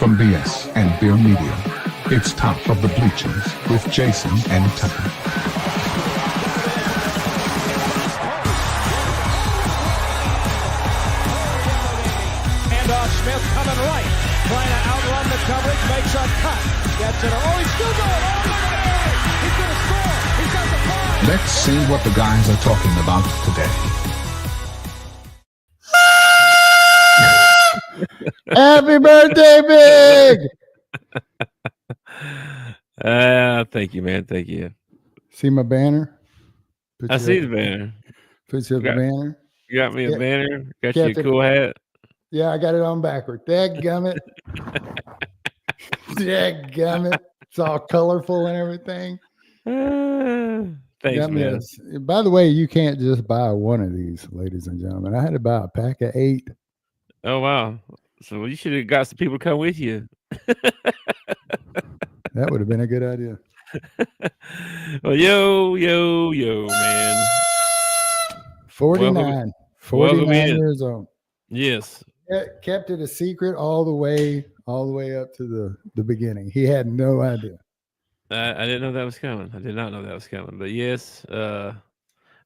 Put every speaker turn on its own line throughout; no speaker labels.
From BS and Beer Media, it's Top of the Bleachers with Jason and Tucker.
Handoff, Smith coming right, trying to outrun the coverage, makes a cut, gets it. Oh, he's still going all the way. He's going to score. He's got the ball.
Let's see what the guys are talking about today.
Happy birthday, Big!
Thank you, man. Thank you.
See my banner?
I see the banner.
Put you up the banner.
You got me a banner. Got
Yeah,
you a cool hat.
Yeah, I got it on backward. Dadgummit. Dadgummit. It's all colorful and everything.
Thanks, man.
By the way, you can't just buy one of these, ladies and gentlemen. I had to buy a pack of 8.
Oh, wow. So you should have got some people to come with you.
That would have been a good idea.
Well, yo, man.
49 years old.
Yes.
Kept it a secret all the way up to the beginning. He had no idea.
I didn't know that was coming. I did not know that was coming. But yes, got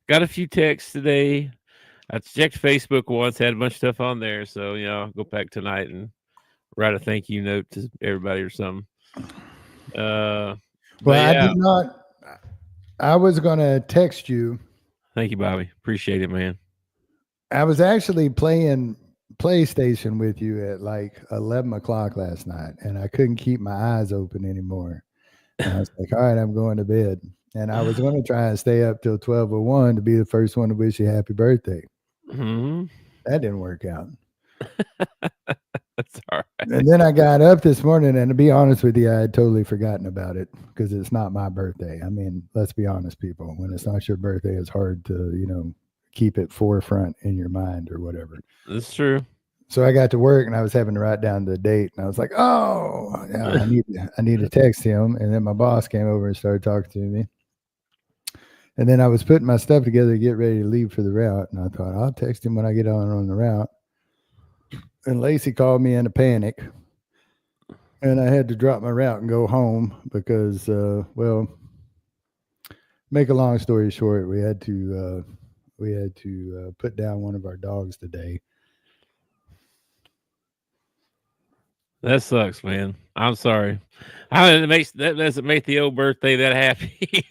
a few texts today. I checked Facebook once, had a bunch of stuff on there. So, I'll go back tonight and write a thank you note to everybody or something.
I did not. I was going to text you.
Thank you, Bobby. Appreciate it, man.
I was actually playing PlayStation with you at like 11 o'clock last night, and I couldn't keep my eyes open anymore. And I was like, all right, I'm going to bed. And I was going to try and stay up till 12:01 to be the first one to wish you happy birthday.
Mm-hmm.
That didn't work out.
That's all right.
And then I got up this morning, and to be honest with you, I had totally forgotten about it because it's not my birthday. I mean, let's be honest, people. When it's not your birthday, it's hard to, keep it forefront in your mind or whatever.
That's true.
So I got to work, and I was having to write down the date, and I was like, "Oh, yeah, I need to text him." And then my boss came over and started talking to me. And then I was putting my stuff together to get ready to leave for the route, and I thought I'll text him when I get on the route. And Lacey called me in a panic, and I had to drop my route and go home because, make a long story short, we had to put down one of our dogs today.
That sucks, man. I'm sorry. That doesn't make the old birthday that happy.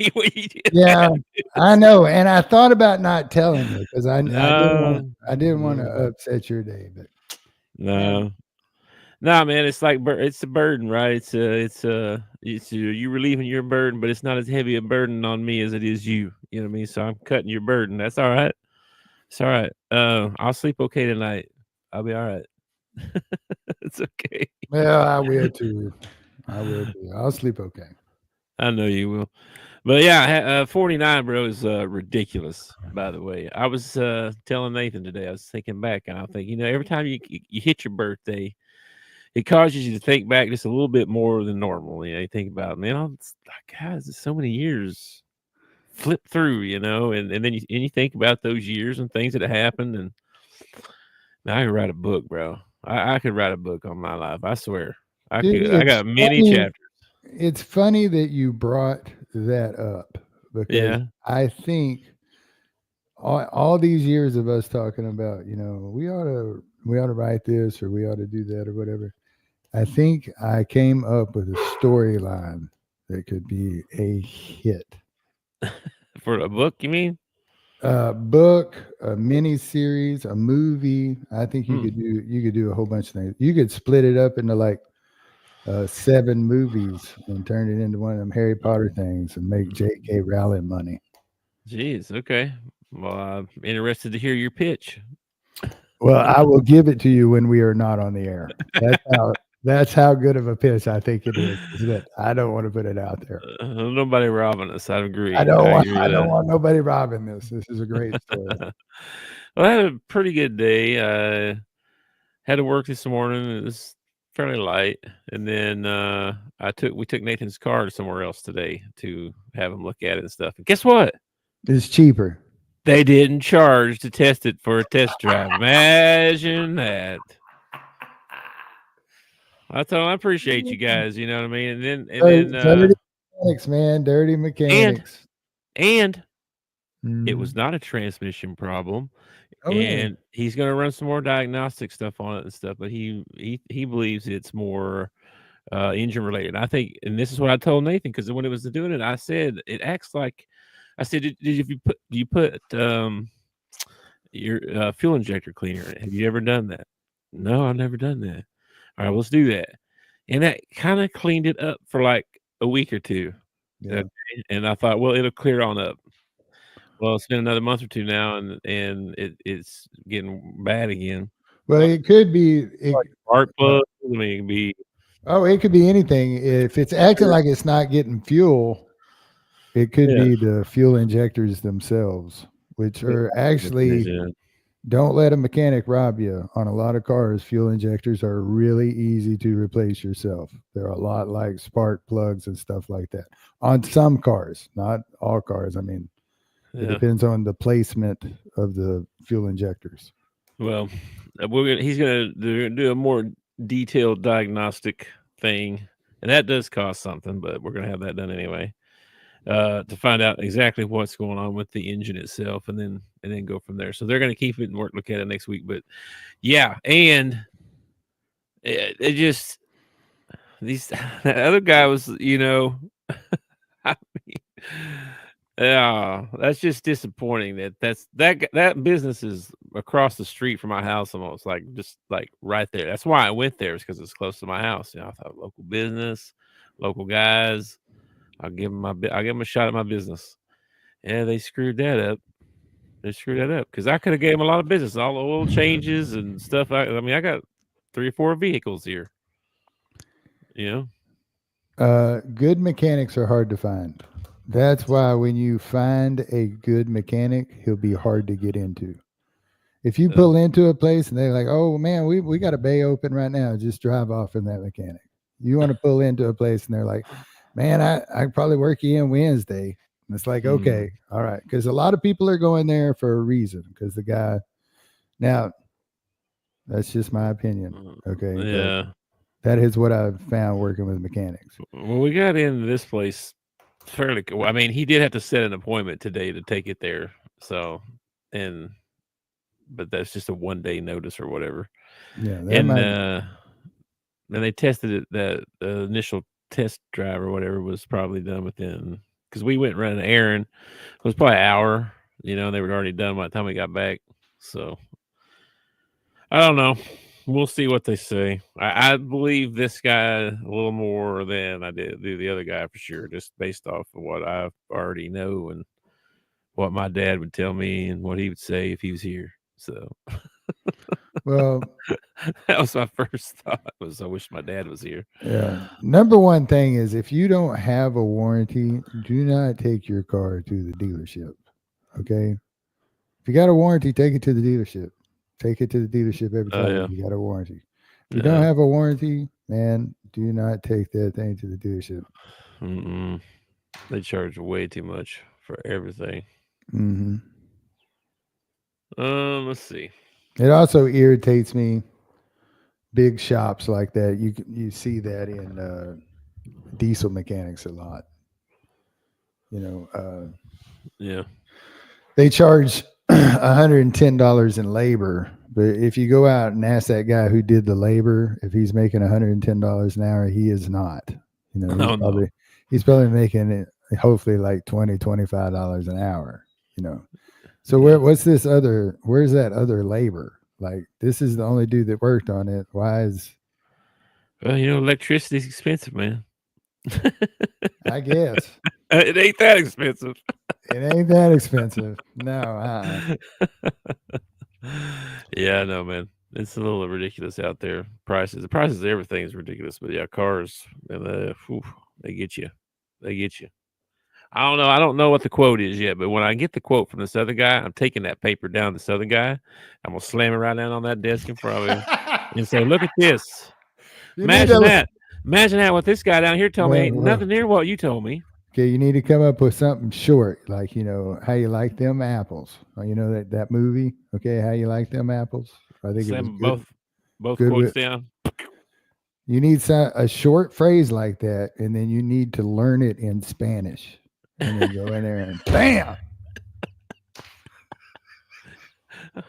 Yeah, I know. And I thought about not telling you because I didn't want to upset your day, but
no, man. It's like it's a burden, right? It's you relieving your burden, but it's not as heavy a burden on me as it is you. You know what I mean? So I'm cutting your burden. That's all right. It's all right. I'll sleep okay tonight. I'll be all right. It's okay.
Well, I will too. I'll sleep okay.
I know you will. But yeah, 49, bro, is ridiculous, by the way. I was telling Nathan today, I was thinking back, and I think, every time you hit your birthday, it causes you to think back just a little bit more than normal. You think about, man, it's like, guys, it's so many years flip through, and then you think about those years and things that have happened, and now I could write a book, bro. I could write a book on my life. I swear. I got many chapters.
It's funny that you brought that up because I think all these years of us talking about, we ought to write this or we ought to do that or whatever. I think I came up with a storyline that could be a hit.
For a book, you mean?
A book, a mini series, a movie. I think you could do a whole bunch of things. You could split it up into like 7 movies and turn it into one of them Harry Potter things and make J.K. Rowling money.
Jeez, okay. Well, I'm interested to hear your pitch.
Well, I will give it to you when we are not on the air. That's how good of a pitch I think it is. That I don't want to put it out there.
Nobody robbing us. I agree.
I don't want nobody robbing this. This is a great story.
Well, I had a pretty good day. Had to work this morning. It was fairly light, and then we took Nathan's car to somewhere else today to have him look at it and stuff. And guess what?
It's cheaper.
They didn't charge to test it for a test drive. Imagine that. I appreciate you guys. You know what I mean? And
Dirty mechanics, man. Dirty
and
mechanics.
and it was
Mhm.
not a transmission problem,
Oh, really?
and he's going to run some more diagnostic stuff on it and stuff. But he believes it's more engine related. I think, and this is what I told Nathan because when it was doing it, I said it acts like. I said, do you put your fuel injector cleaner in it? Have you ever done that? No, I've never done that. All right, let's do that. And that kind of cleaned it up for like a week or two.
Yeah.
Okay? And I thought, well, it'll clear on up. Well, it's been another month or two now, and it's getting bad again.
Well, it could be.
Spark plug. I mean, it can be.
It could be anything. If it's acting like it's not getting fuel, it could
Yeah.
be the fuel injectors themselves, which are actually.
Yeah.
Don't let a mechanic rob you. On a lot of cars, fuel injectors are really easy to replace yourself. They're a lot like spark plugs and stuff like that. On some cars, not all cars. I mean, it
Yeah.
depends on the placement of the fuel injectors.
Well, he's gonna do a more detailed diagnostic thing, and that does cost something, but we're gonna have that done anyway. To find out exactly what's going on with the engine itself, and then go from there. So they're going to keep it and look at it next week. But yeah, and it just these that other guy was, I mean, yeah, that's just disappointing. That business is across the street from my house, almost like just like right there. That's why I went there, is because it's close to my house. I thought local business, local guys. I'll give them a shot at my business. Yeah, they screwed that up. Because I could have gave them a lot of business, all the oil changes and stuff. I mean, I got 3 or 4 vehicles here.
Good mechanics are hard to find. That's why when you find a good mechanic, he'll be hard to get into. If you pull into a place and they're like, "Oh man, we got a bay open right now," just drive off in that mechanic. You want to pull into a place and they're like, "Man, I probably work you in Wednesday." And it's like, okay, all right, because a lot of people are going there for a reason. Because the guy, now, that's just my opinion. Okay,
Yeah.
but that is what I've found working with mechanics.
Well, we got into this place fairly. I mean, he did have to set an appointment today to take it there. So, but that's just a 1-day notice or whatever.
Yeah,
And then they tested it. The initial test drive or whatever was probably done within, because we went and ran an errand. It was probably an hour. They were already done by the time we got back. So I don't know. We'll see what they say. I believe this guy a little more than I do the other guy for sure, just based off of what I already know and what my dad would tell me and what he would say if he was here. So,
well,
that was my first thought. I wish my dad was here.
Yeah. Number one thing is, if you don't have a warranty, do not take your car to the dealership. Okay. If you got a warranty, take it to the dealership. Take it to the dealership every time you got a warranty. If you don't have a warranty, man, do not take that thing to the dealership.
They charge way too much for everything.
Mm-hmm.
Let's see.
It also irritates me. Big shops like that, you see that in diesel mechanics a lot.
Yeah.
They charge $110 in labor, but if you go out and ask that guy who did the labor if he's making $110 an hour, he is not. He's probably making it hopefully like $20-$25 an hour. So where's that other labor? Like, this is the only dude that worked on it. Why is?
Well, electricity's expensive, man.
I guess
it ain't that expensive.
It ain't that expensive. No.
Yeah, I know, man. It's a little ridiculous out there. The prices of everything is ridiculous. But yeah, cars, and they get you. I don't know what the quote is yet, but when I get the quote from this other guy, I'm taking that paper down to this other guy. I'm gonna slam it right down on that desk in front of him and say, "Look at this. Imagine that. Imagine that. What this guy down here told me ain't nothing near what you told me."
Okay, you need to come up with something short, like How You Like Them Apples. That movie. Okay, How You Like Them Apples. I think
Slam
it was
both quotes down.
You need a short phrase like that, and then you need to learn it in Spanish, and then go in there and bam.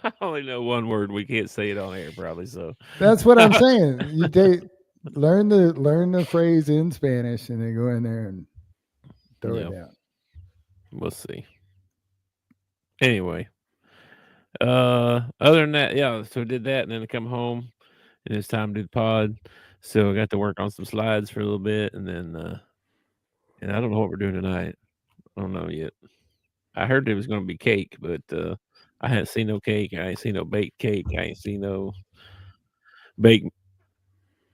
I only know one word. We can't say it on air, probably. So
That's what I'm saying. You learn the phrase in Spanish, and then go in there and throw it down.
We'll see. Anyway, other than that, yeah. So I did that, and then I come home, and it's time to do the pod. So I got to work on some slides for a little bit, and then, and I don't know what we're doing tonight. I don't know yet. I heard there was going to be cake, but I hadn't seen no cake. I ain't seen no baked cake. I ain't seen no baked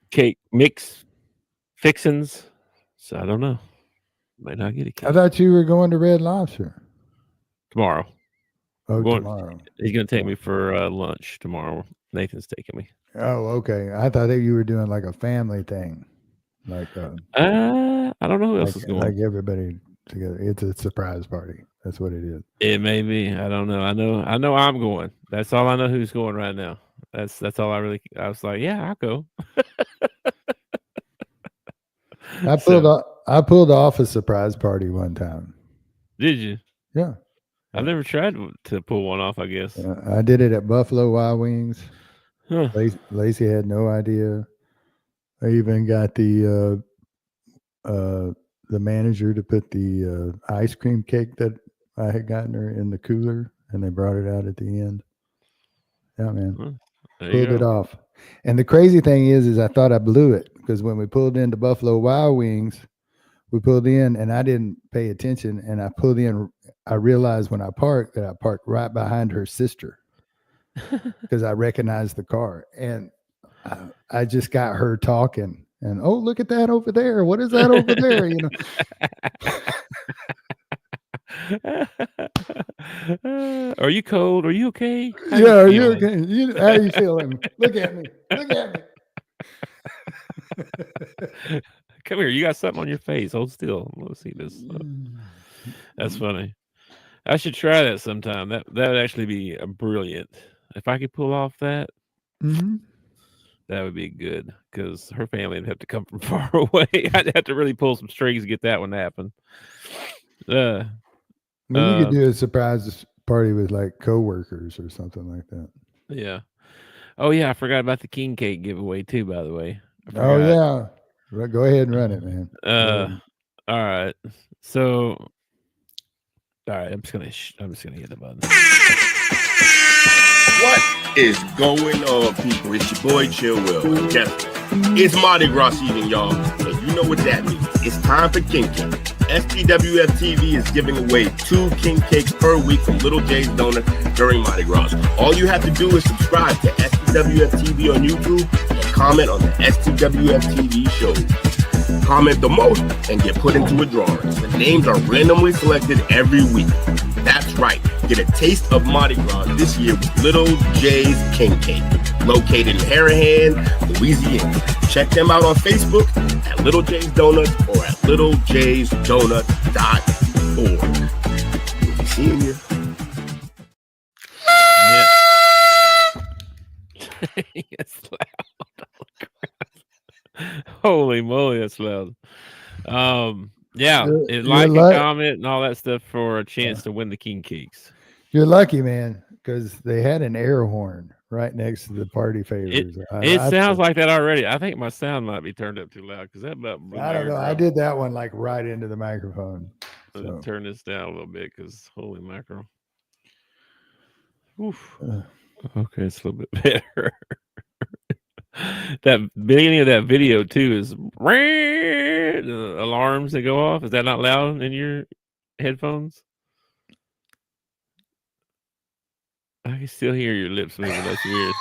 cake mix fixins. So I don't know. Might not get a cake.
I thought you were going to Red Lobster
Tomorrow.
Oh, tomorrow.
He's going to take me for lunch tomorrow. Nathan's taking me.
Oh, okay. I thought that you were doing like a family thing, like
I don't know who else is going.
Like everybody together. It's a surprise party. That's what it is.
It may be. I don't know. I know I'm going. That's all I know. Who's going right now? That's all I was like, yeah, I'll go.
I pulled off a surprise party one time.
Did you?
Yeah.
I've never tried to pull one off, I guess.
I did it at Buffalo Wild Wings.
Huh.
Lacey had no idea. I even got the manager to put the ice cream cake that I had gotten her in the cooler, and they brought it out at the end. Yeah, man. Pulled it off. And the crazy thing is I thought I blew it, because when we pulled into Buffalo Wild Wings, we pulled in and I didn't pay attention, and I pulled in. I realized when I parked that I parked right behind her sister, because I recognized the car, and I just got her talking, and oh, look at that over there. What is that over there? You
know. Are you cold? Are you okay?
Are you okay? How are you feeling? Look at me. Look at me.
Come here. You got something on your face. Hold still. Let's see this. That's funny. I should try that sometime. That would actually be brilliant. If I could pull off that, that would be good, because her family would have to come from far away. I'd have to really pull some strings to get that one to happen.
You could do a surprise party with like coworkers or something like that.
Yeah. Oh yeah, I forgot about the king cake giveaway too, by the way.
Oh yeah. Go ahead and run it, man.
All right. So all right, I'm just gonna hit the button.
What is going on, people? It's your boy Chill Will. Definitely. It's Mardi Gras season, y'all. And you know what that means. It's time for king cake. STWF TV is giving away 2 king cakes per week from Little J's Donut during Mardi Gras. All you have to do is subscribe to STWF TV on YouTube and comment on the STWF TV shows. Comment the most and get put into a drawing. The names are randomly selected every week. That's right. Get a taste of Mardi Gras this year with Little J's King Cake, located in Harahan, Louisiana. Check them out on Facebook at Little J's Donuts or at littlejsdonuts.org. We'll be seeing you.
Yeah. It's loud. Holy moly, that's loud. Yeah, like and comment and all that stuff for a chance to win the king cakes.
You're lucky, man, because they had an air horn right next to the party favors.
It sounds like that already. I think my sound might be turned up too loud, because that about blew
I don't know. I did that one like right into the microphone.
So. Turn this down a little bit, because holy mackerel. Oof. Okay, it's a little bit better. That beginning of that video too is the alarms that go off. Is that not loud in your headphones? I can still hear your lips moving. That's weird.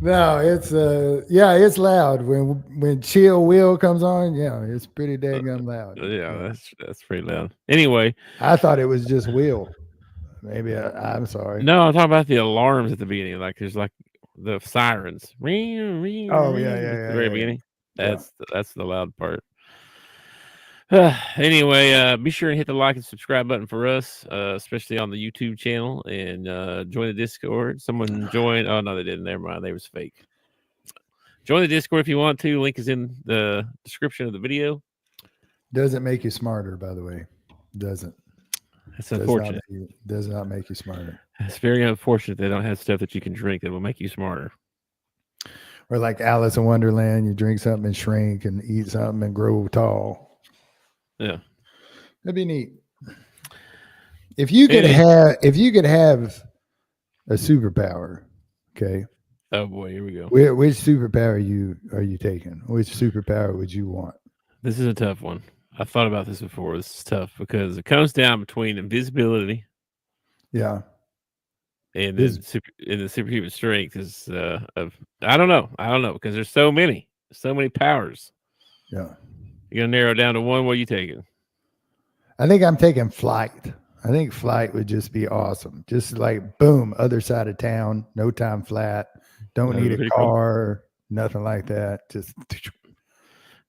No, it's it's loud when Chill Will comes on. Yeah, it's pretty daggum loud.
Yeah, that's pretty loud. Anyway,
I thought it was just Will. Maybe I'm sorry.
No, I'm talking about the alarms at the beginning. Like there's like the sirens.
Oh yeah.
At the very beginning. That's the loud part. Anyway, be sure to hit the like and subscribe button for us, especially on the YouTube channel, and join the Discord. Someone joined. Oh no, they didn't. Never mind. They was fake. Join the Discord if you want to. Link is in the description of the video.
Doesn't make you smarter, by the way. Doesn't.
It's unfortunate.
Does not make you smarter.
It's very unfortunate they don't have stuff that you can drink that will make you smarter.
Or like Alice in Wonderland, you drink something and shrink, and eat something and grow tall.
Yeah,
that'd be neat. If you could have a superpower, okay.
Oh boy, here we go.
Which superpower are you taking? Which superpower would you want?
This is a tough one. I've thought about this before. This is tough because it comes down between invisibility,
yeah,
and then the superhuman strength is I don't know because there's so many powers.
Yeah,
you're gonna narrow it down to one. What are you taking?
I think I'm taking flight. I think flight would just be awesome. Just like boom, other side of town, no time flat. Don't need a car, nothing like that. Just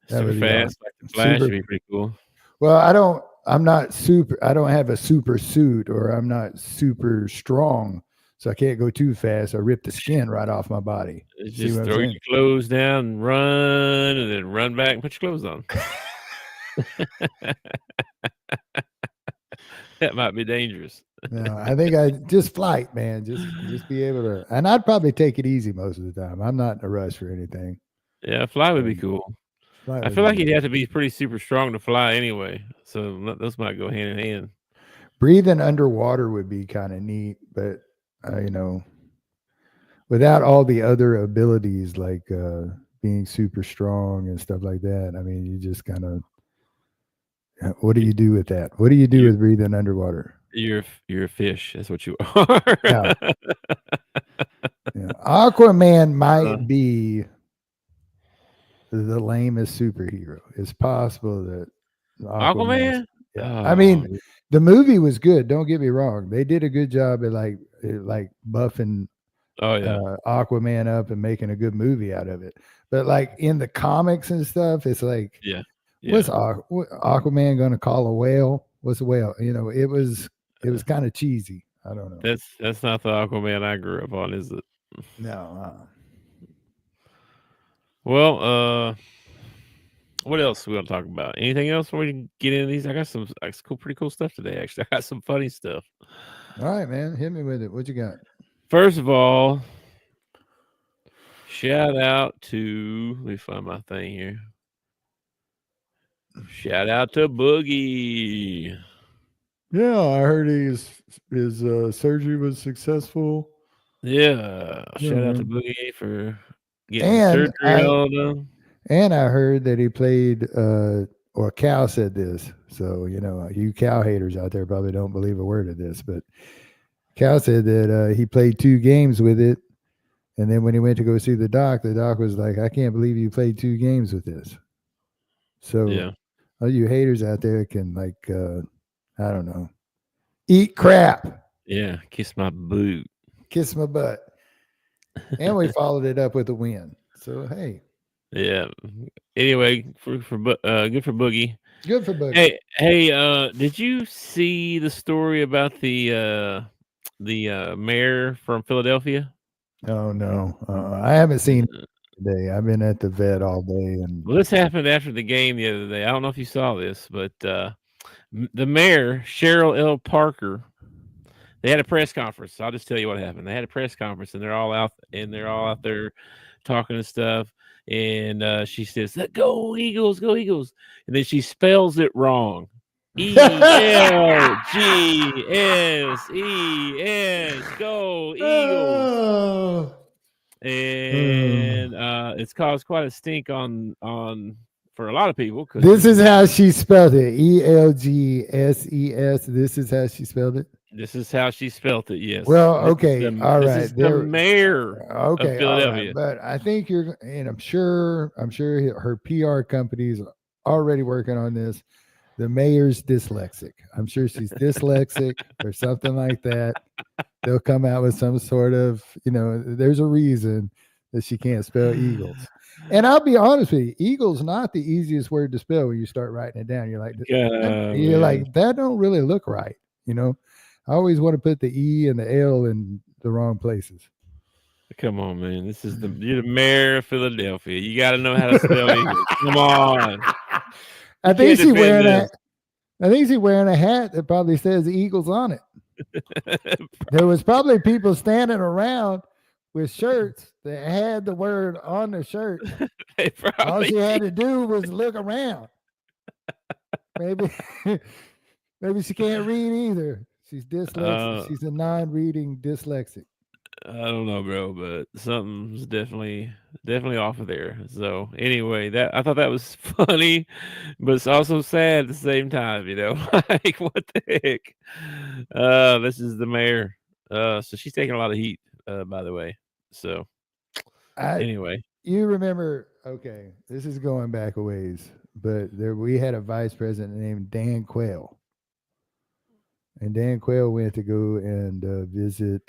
super fast, like the Flash would be pretty cool.
Well, I don't have a super suit, or I'm not super strong, so I can't go too fast or rip the skin right off my body.
Just throw your clothes down and run, and then run back and put your clothes on. That might be dangerous.
No, I think I just flight, man. Just be able to, and I'd probably take it easy most of the time. I'm not in a rush for anything.
Yeah, fly would be cool. I feel like you'd have to be pretty super strong to fly anyway. So those might go hand in hand.
Breathing underwater would be kind of neat, but without all the other abilities like being super strong and stuff like that, I mean, you just kind of. What do you do with that? What do you do with breathing underwater?
You're a fish. That's what you are.
Yeah. Aquaman might be the lamest superhero. It's possible that
Aquaman.
I mean, the movie was good. Don't get me wrong. They did a good job at like buffing Aquaman up and making a good movie out of it. But like in the comics and stuff, it's like what's Aquaman going to call a whale? What's a whale? It was kind of cheesy. I don't know.
That's not the Aquaman I grew up on, is it?
No.
Well, what else are we going to talk about? Anything else before we can get into these? I got some pretty cool stuff today, actually. I got some funny stuff.
All right, man. Hit me with it. What you got?
First of all, shout out to, let me find my thing here. Shout out to Boogie.
Yeah, I heard his surgery was successful.
Yeah, shout out to Boogie for getting surgery all done.
And I heard that he played, or Cal said this. So, you Cal haters out there probably don't believe a word of this, but Cal said that he played 2 games with it. And then when he went to go see the doc was like, I can't believe you played 2 games with this. So all you haters out there can I don't know, eat crap.
Yeah, kiss my boot.
Kiss my butt. And we followed it up with a win. So, hey.
Yeah. Anyway, good for Boogie.
Good for Boogie.
Hey, did you see the story about the mayor from Philadelphia?
Oh no, I haven't seen it today. I've been at the vet all day, and
well, this happened after the game the other day. I don't know if you saw this, but the mayor, Cheryl L. Parker, they had a press conference. I'll just tell you what happened. They had a press conference, and they're all out there talking and stuff. And she says, "Go Eagles, go Eagles!" And then she spells it wrong. ELGSES, go Eagles! And it's caused quite a stink on for a lot of people.
This is how she spelled it. ELGSES. This is how she spelled it.
This is how she spelled it. Yes.
Well, okay, all right.
This is the mayor of Philadelphia.
Right. But I think and I'm sure her PR company's already working on this. The mayor's dyslexic. I'm sure she's dyslexic or something like that. They'll come out with some sort of, there's a reason that she can't spell Eagles. And I'll be honest with you, Eagle's not the easiest word to spell when you start writing it down. You're like, that don't really look right. I always want to put the E and the L in the wrong places.
Come on, man. You're the mayor of Philadelphia. You got to know how to spell Eagles. Come on.
I think he's wearing a hat that probably says Eagles on it. There was probably people standing around with shirts that had the word on the shirt. All she had to do was look around. Maybe she can't read either. She's dyslexic. She's a non-reading dyslexic.
I don't know, bro, but something's definitely off of there. So anyway, I thought that was funny, but it's also sad at the same time. Like what the heck? This is the mayor. So she's taking a lot of heat, by the way. So anyway,
you remember? Okay, this is going back a ways, but we had a vice president named Dan Quayle, and Dan Quayle went to go and visit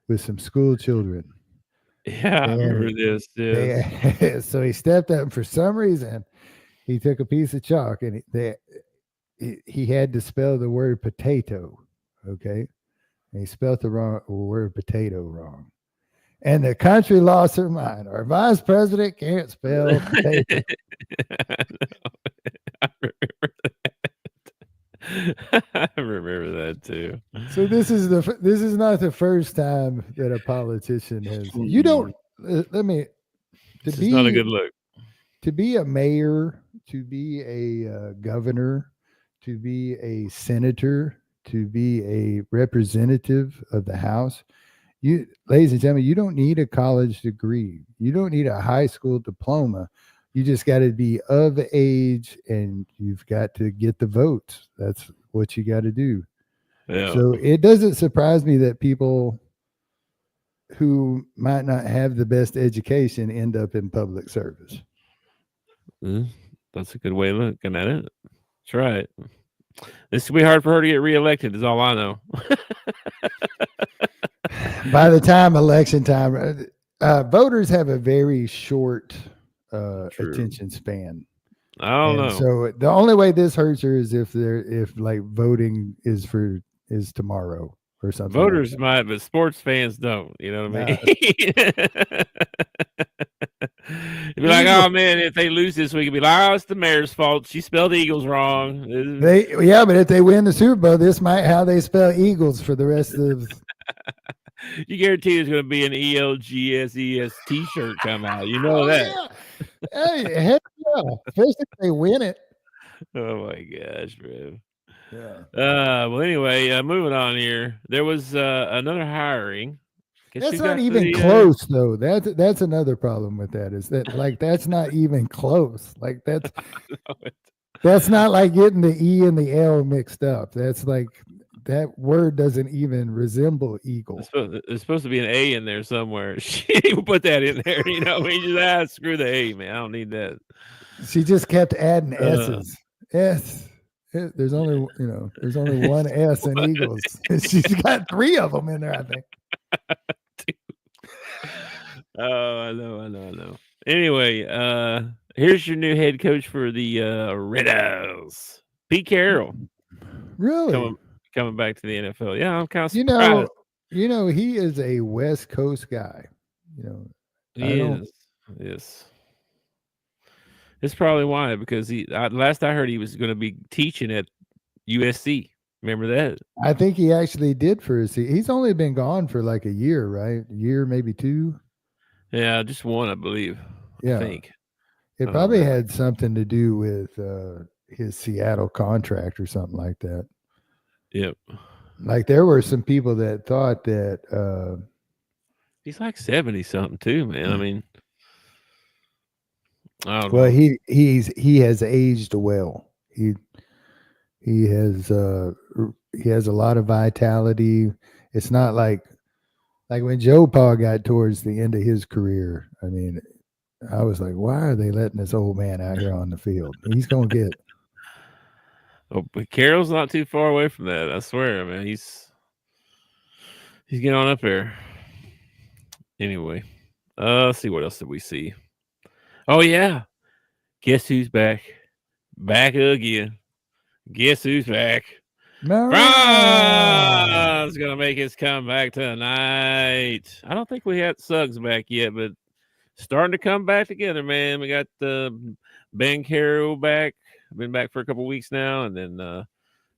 with some school children.
Yeah, I remember this. Yes.
So he stepped up, and for some reason, he took a piece of chalk and he had to spell the word potato. Okay, and he spelled the word potato wrong. And the country lost their mind. Our vice president can't spell potato.
I remember that too.
So this is not the first time that a politician has. You don't. Let me.
It's not a good look.
To be a mayor, to be a governor, to be a senator, to be a representative of the House. Ladies and gentlemen, you don't need a college degree. You don't need a high school diploma. You just got to be of age and you've got to get the votes. That's what you got to do.
Yeah.
So it doesn't surprise me that people who might not have the best education end up in public service.
That's a good way of looking at it. That's right. This will be hard for her to get reelected, is all I know.
By the time election time, voters have a very short attention span.
I don't know.
So the only way this hurts her is if voting is tomorrow or something.
Voters might, but sports fans don't. You know what I mean? You'd be like, oh man, if they lose this week, it'd be like, oh, it's the mayor's fault. She spelled Eagles wrong.
But if they win the Super Bowl, this might how they spell Eagles for the rest of.
You guarantee there's going to be an ELGSES T-shirt come out. You know that.
Yeah. Hey, heck yeah! Especially if they win it.
Oh my gosh, bro.
Yeah.
Well, anyway, moving on here. There was another hiring.
That's not even close, though. That's another problem with that. Is that that's not even close? Like that's not like getting the E and the L mixed up. That's like. That word doesn't even resemble eagle.
There's supposed to be an A in there somewhere. She didn't even put that in there. We just screw the A, man. I don't need that.
She just kept adding S's. S. There's only one S in Eagles. She's got 3 of them in there, I think.
Oh, I know. Anyway, here's your new head coach for the Red Owls, Pete Carroll.
Really?
Coming back to the NFL. Yeah, I'm kind of surprised.
He is a West Coast guy.
Yes. It's probably why, because last I heard he was going to be teaching at USC. Remember that?
I think he actually did for his. He's only been gone for like a year, right? A year, maybe 2.
Yeah, just 1, I believe.
Yeah.
I think.
It probably had something to do with his Seattle contract or something like that.
Yep.
Like there were some people that thought that
he's like 70 something too, man. I mean, I don't
know.
He
has aged well. He has a lot of vitality. It's not like when Joe Paul got towards the end of his career. I mean, I was like, why are they letting this old man out here on the field? He's gonna get.
Oh, but Carroll's not too far away from that. I swear, man. He's getting on up there. Anyway, let's see what else did we see. Oh yeah. Guess who's back? Back again. Guess who's back?
All right.
Fran's gonna make his comeback tonight. I don't think we had Suggs back yet, but starting to come back together, man. We got Ben Carroll back. Been back for a couple weeks now, and then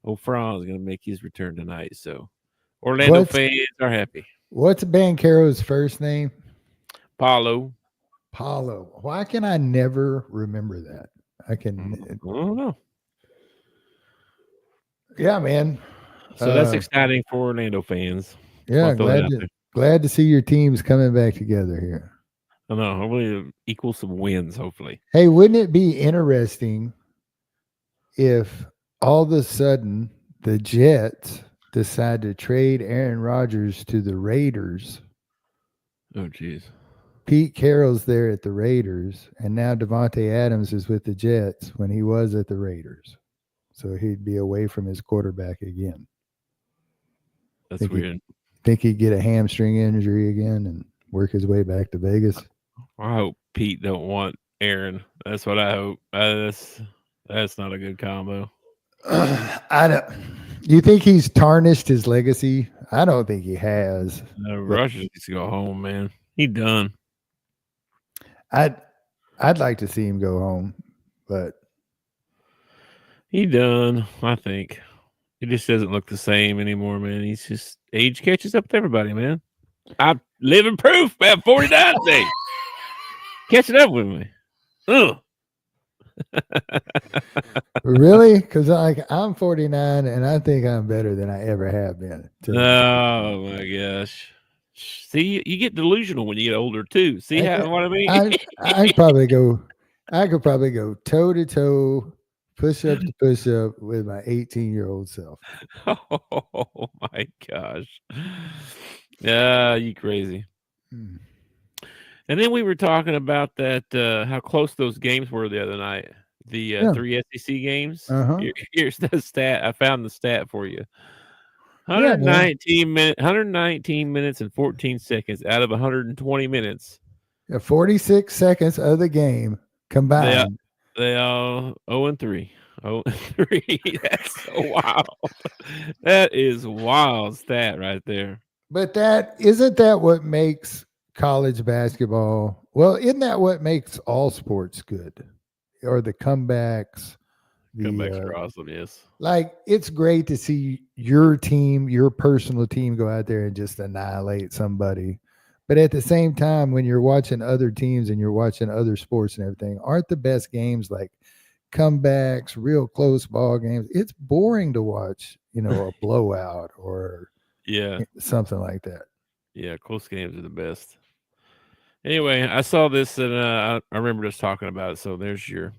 old Fran's gonna make his return tonight. So Orlando fans are happy.
What's Bancaro's first name?
Paulo.
Paulo. Why can I never remember that? I can.
I don't know.
Yeah, man.
So that's exciting for Orlando fans.
Yeah, glad to see your teams coming back together here.
I know. Hopefully, equal some wins. Hopefully.
Hey, wouldn't it be interesting if all of a sudden the Jets decide to trade Aaron Rodgers to the Raiders?
Oh, geez.
Pete Carroll's there at the Raiders, and now Devontae Adams is with the Jets when he was at the Raiders. So he'd be away from his quarterback again.
That's weird.
Think he'd get a hamstring injury again and work his way back to Vegas?
I hope Pete don't want Aaron. That's what I hope. That's not a good combo.
I don't. You think he's tarnished his legacy? I don't think he has.
No, Rodgers needs to go home, man. He done.
I'd like to see him go home, but
he done. I think he just doesn't look the same anymore, man. He's just age catches up to everybody, man. I'm living proof at 49 today. Catching up with me. Ugh.
Really? Because I'm 49 and I think I'm better than I ever have been.
Oh my gosh. See, you get delusional when you get older too. See what I mean?
I could probably go toe to toe, push up to push up with my 18-year-old self.
Oh my gosh. Yeah, you crazy.
Hmm.
And then we were talking about that how close those games were the other night. The 3 SEC games. Here's the stat. I found the stat for you. 119 minutes and 14 seconds out of 120 minutes.
46 seconds of the game combined.
They all 0-3. 0-3. That's so wild. That is wild stat right there.
But isn't that what makes college basketball? Well, isn't that what makes all sports good? Or the comebacks?
Comebacks are awesome, yes.
Like, it's great to see your team, your personal team, go out there and just annihilate somebody. But at the same time, when you're watching other teams and you're watching other sports and everything, aren't the best games like comebacks, real close ball games? It's boring to watch, a blowout or something like that.
Yeah, close games are the best. Anyway, I saw this and I remember just talking about it. So there's your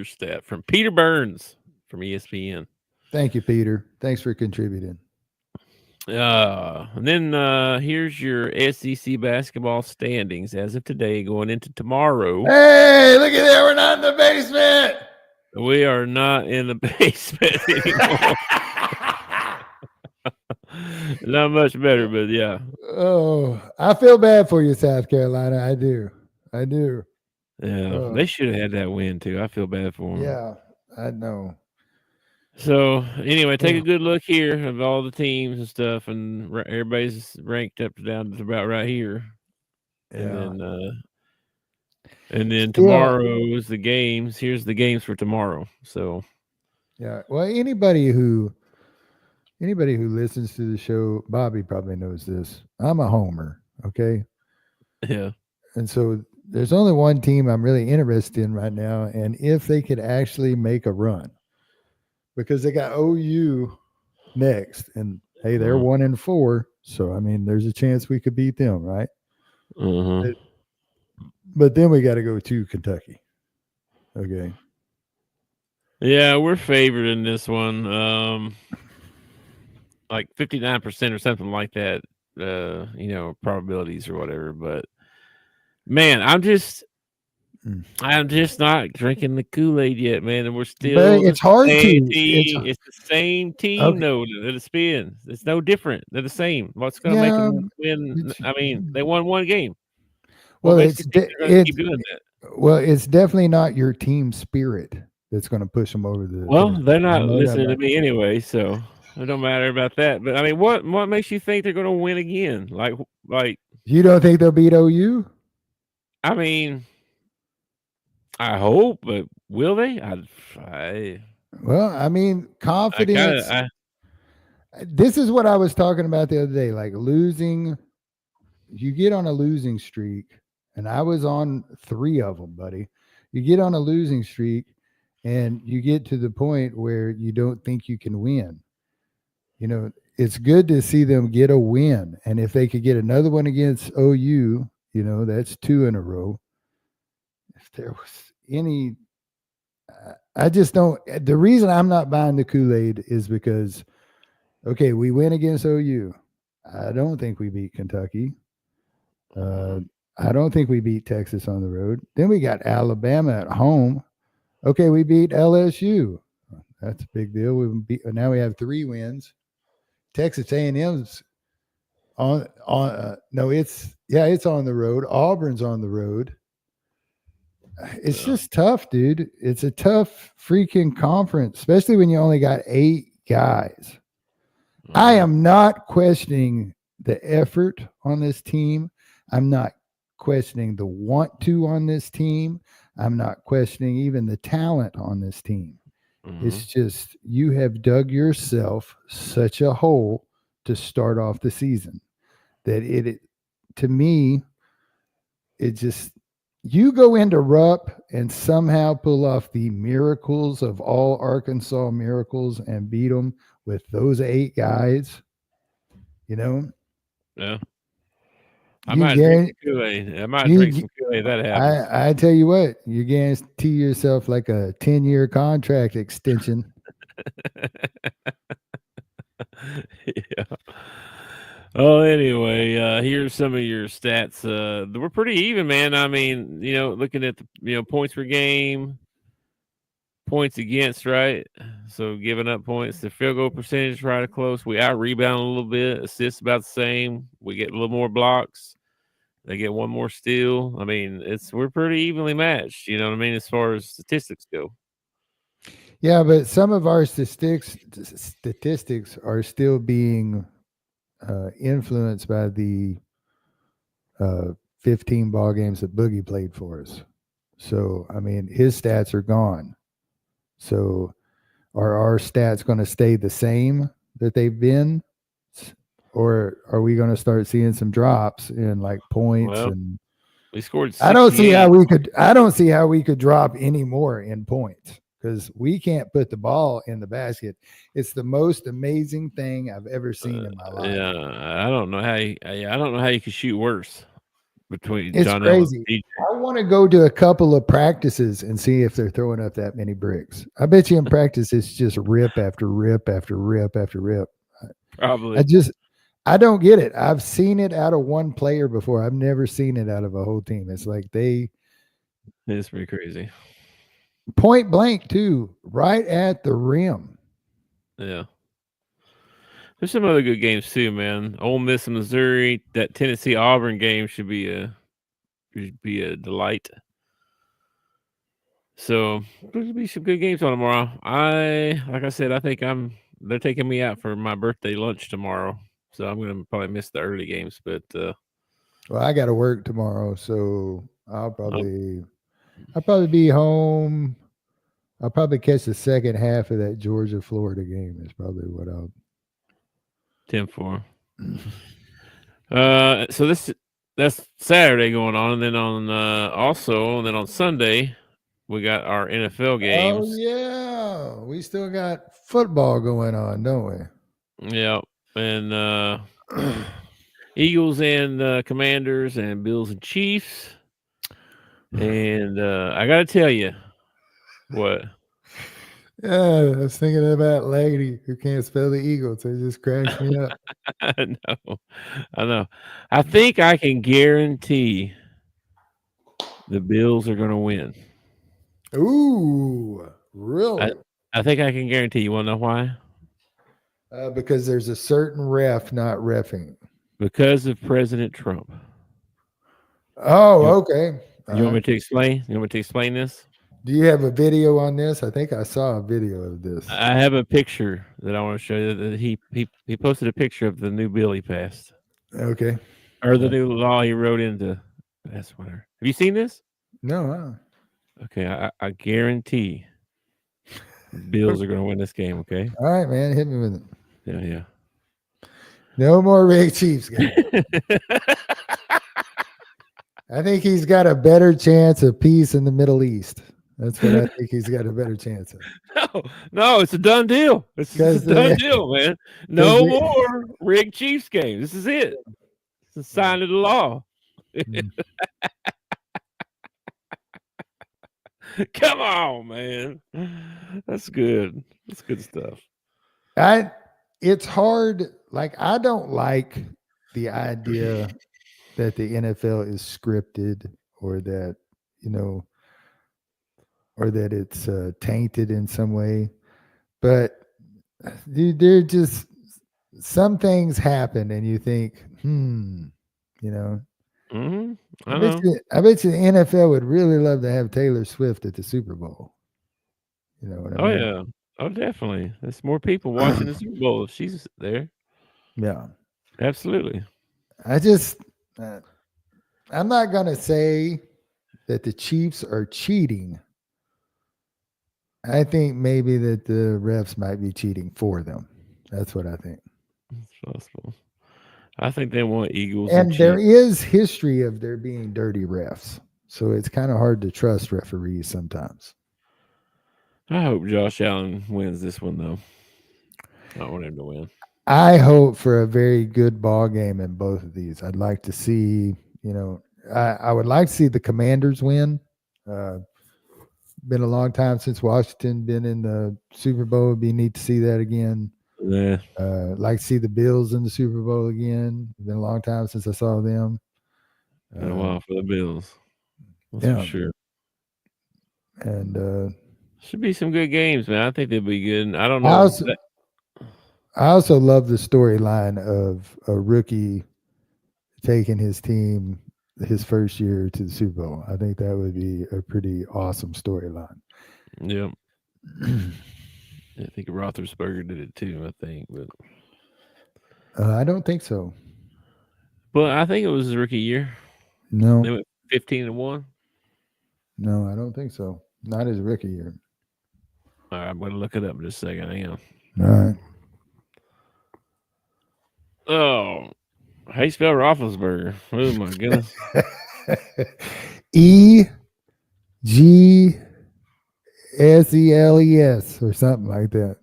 stat from Peter Burns from ESPN.
Thank you, Peter. Thanks for contributing.
And then here's your SEC basketball standings as of today going into tomorrow.
Hey, look at that. We're not in the basement.
We are not in the basement anymore. Not much better, but yeah.
Oh, I feel bad for you, South Carolina. I do.
Yeah, they should have had that win too. I feel bad for them.
Yeah, I know.
So anyway, take a good look here of all the teams and stuff, and everybody's ranked up to down to about right here.
Yeah.
And then tomorrow's the games. Here's the games for tomorrow. So
yeah, well, anybody who listens to the show, Bobby probably knows this. I'm a homer, okay?
Yeah.
And so there's only one team I'm really interested in right now, and if they could actually make a run, because they got OU next, and hey, they're 1-4, so I mean, there's a chance we could beat them, right? But then we got to go to Kentucky. Okay.
Yeah, we're favored in this one. Like 59% or something like that, probabilities or whatever. But man, I'm just not drinking the Kool-Aid yet, man. And we're still
it's hard to
it's the same team, though, that it spins. It's no different. They're the same. What's gonna make them win? I mean, they won one game. What
Well,
makes you think they're going to keep
it's
doing that?
well, it's definitely not your team spirit that's going to push them over the
Well,
finish.
they're
I
not
know that
listening to
about.
me anyway, so it don't matter about that. But I mean, what makes you think they're going to win again? Like
You don't think they'll beat OU?
I mean, I hope, but will they? I
Well, I mean,
I kind of
confidence.
I
This is what I was talking about the other day. Like losing, you get on a losing streak, and I was on 3 of them, buddy. You get on a losing streak, and you get to the point where you don't think you can win. You know, it's good to see them get a win, and if they could get another one against OU, that's 2 in a row. If there was any, I just don't. The reason I'm not buying the Kool-Aid is because, okay, we win against OU. I don't think we beat Kentucky. I don't think we beat Texas on the road. Then we got Alabama at home. Okay, we beat LSU. That's a big deal. Now we have 3 wins. Texas A&M's it's on the road. Auburn's on the road. It's just tough, dude. It's a tough freaking conference, especially when you only got 8 guys. I am not questioning the effort on this team. I'm not questioning the want to on this team. I'm not questioning even the talent on this team. It's just you have dug yourself such a hole to start off the season that to me, it just, you go into Rupp and somehow pull off the miracles of all Arkansas miracles and beat them with those 8 guys,
Yeah. I
you
might drink
guarantee,
some Kool-Aid. I might drink some Kool-Aid. That happens.
I tell you what, you guarantee yourself like a 10-year contract extension.
Yeah. Oh, anyway, here's some of your stats. We're pretty even, man. I mean, looking at the points per game, points against, right? So giving up points, the field goal percentage right close. We out rebound a little bit, assists about the same. We get a little more blocks. They get one more steal. I mean, we're pretty evenly matched. You know what I mean, as far as statistics go.
Yeah, but some of our statistics are still being influenced by the 15 ball games that Boogie played for us. So, I mean, his stats are gone. So, are our stats going to stay the same that they've been? Or are we going to start seeing some drops in like points?
Well,
and
we scored 68.
I don't see how we could drop any more in points because we can't put the ball in the basket. It's the most amazing thing I've ever seen in my life.
Yeah, I don't know how you could shoot worse between
It's
John
crazy.
L and DJ.
I want to go to a couple of practices and see if they're throwing up that many bricks. I bet you in practice it's just rip after rip after rip after rip.
Probably.
I don't get it. I've seen it out of one player before. I've never seen it out of a whole team. It's like
It's pretty crazy.
Point blank too, right at the rim.
Yeah. There's some other good games too, man. Ole Miss and Missouri. That Tennessee Auburn game should be a delight. So there'll be some good games on tomorrow. Like I said, I think they're taking me out for my birthday lunch tomorrow. So I'm gonna probably miss the early games, but
well, I gotta work tomorrow, so I'll probably be home. I'll probably catch the second half of that Georgia Florida game is probably what I'll
10-4. So that's Saturday going on, and then on Sunday we got our NFL games.
Oh yeah, we still got football going on, don't we?
Yeah, and Eagles and Commanders and Bills and Chiefs. And I gotta tell you, what?
Yeah, I was thinking about lady who can't spell the Eagles. It just cracks me up.
I know. I think I can guarantee the Bills are going to win.
Ooh, really?
I think I can guarantee. You want to know why?
Because there's a certain ref not reffing.
Because of President Trump.
Oh, okay.
You want me to explain? You want me to explain this?
Do you have a video on this? I think I saw a video of this.
I have a picture that I want to show you. That he posted a picture of the new bill he passed,
Okay.
or the new law he wrote into. That's whatever. Have you seen this?
No.
Okay, I guarantee the Bills are going to win this game. Okay.
All right, man. Hit me with it.
Yeah.
No more Ray Chiefs game. I think he's got a better chance of peace in the Middle East. That's what I think he's got a better chance of.
No, it's a done deal. It's a done deal, man. No more rigged Chiefs games. This is it. It's a sign of the law. Come on, man. That's good. That's good stuff.
It's hard. Like, I don't like the idea that the NFL is scripted, or that, or that it's tainted in some way. But dude, they're just, some things happen and you think,
Mm-hmm.
I bet you the NFL would really love to have Taylor Swift at the Super Bowl. You know what I mean?
Yeah. Oh, definitely. There's more people watching the Super Bowl if she's there.
Yeah.
Absolutely.
I just, I'm not going to say that the Chiefs are cheating. I think maybe that the refs might be cheating for them. That's what I think.
It's possible. I think they want Eagles.
And there is history of there being dirty refs. So it's kind of hard to trust referees sometimes.
I hope Josh Allen wins this one, though. I want him to win.
I hope for a very good ball game in both of these. I'd like to see, I would like to see the Commanders win. Been a long time since Washington been in the Super Bowl. It'd be neat to see that again.
Yeah.
Like to see the Bills in the Super Bowl again. It's been a long time since I saw them.
Been a while for the Bills. That's for sure.
And
should be some good games, man. I think they'll be good. I don't know.
I also love the storyline of a rookie taking his team his first year to the Super Bowl. I think that would be a pretty awesome storyline.
Yep. I think Roethlisberger did it too, I think. But
I don't think so.
But I think it was his rookie year.
No.
They went 15-1.
No, I don't think so. Not his rookie year.
All right, I'm going to look it up in just a second. Hang on.
All right.
Oh, how you spell Roethlisberger? Oh, my goodness.
EGSELES or something like that.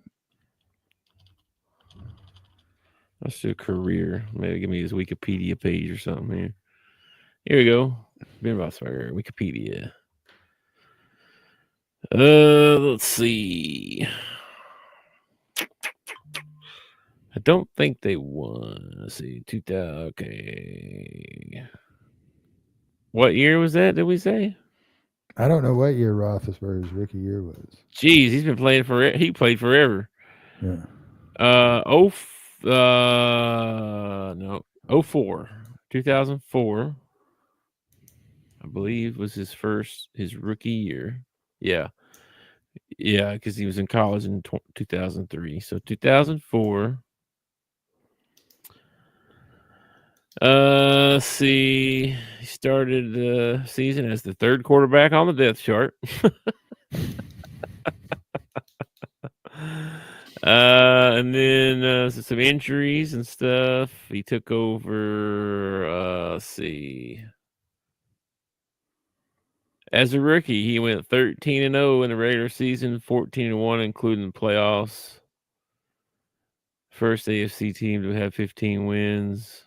Let's do a career. Maybe give me his Wikipedia page or something here. Here we go. Ben Roethlisberger, Wikipedia. Let's see. I don't think they won. Let's see. 2000. Okay. What year was that? Did we say?
I don't know what year Roethlisberger's rookie year was.
Jeez, he's been playing forever. He played forever.
Yeah.
04. 2004. I believe was his rookie year. Yeah. Yeah, because he was in college in 2003. So 2004. Let's see. He started the season as the third quarterback on the depth chart. And then some injuries and stuff. He took over. Let's see. As a rookie, he went 13-0 in the regular season, 14-1 including the playoffs. First AFC team to have 15 wins.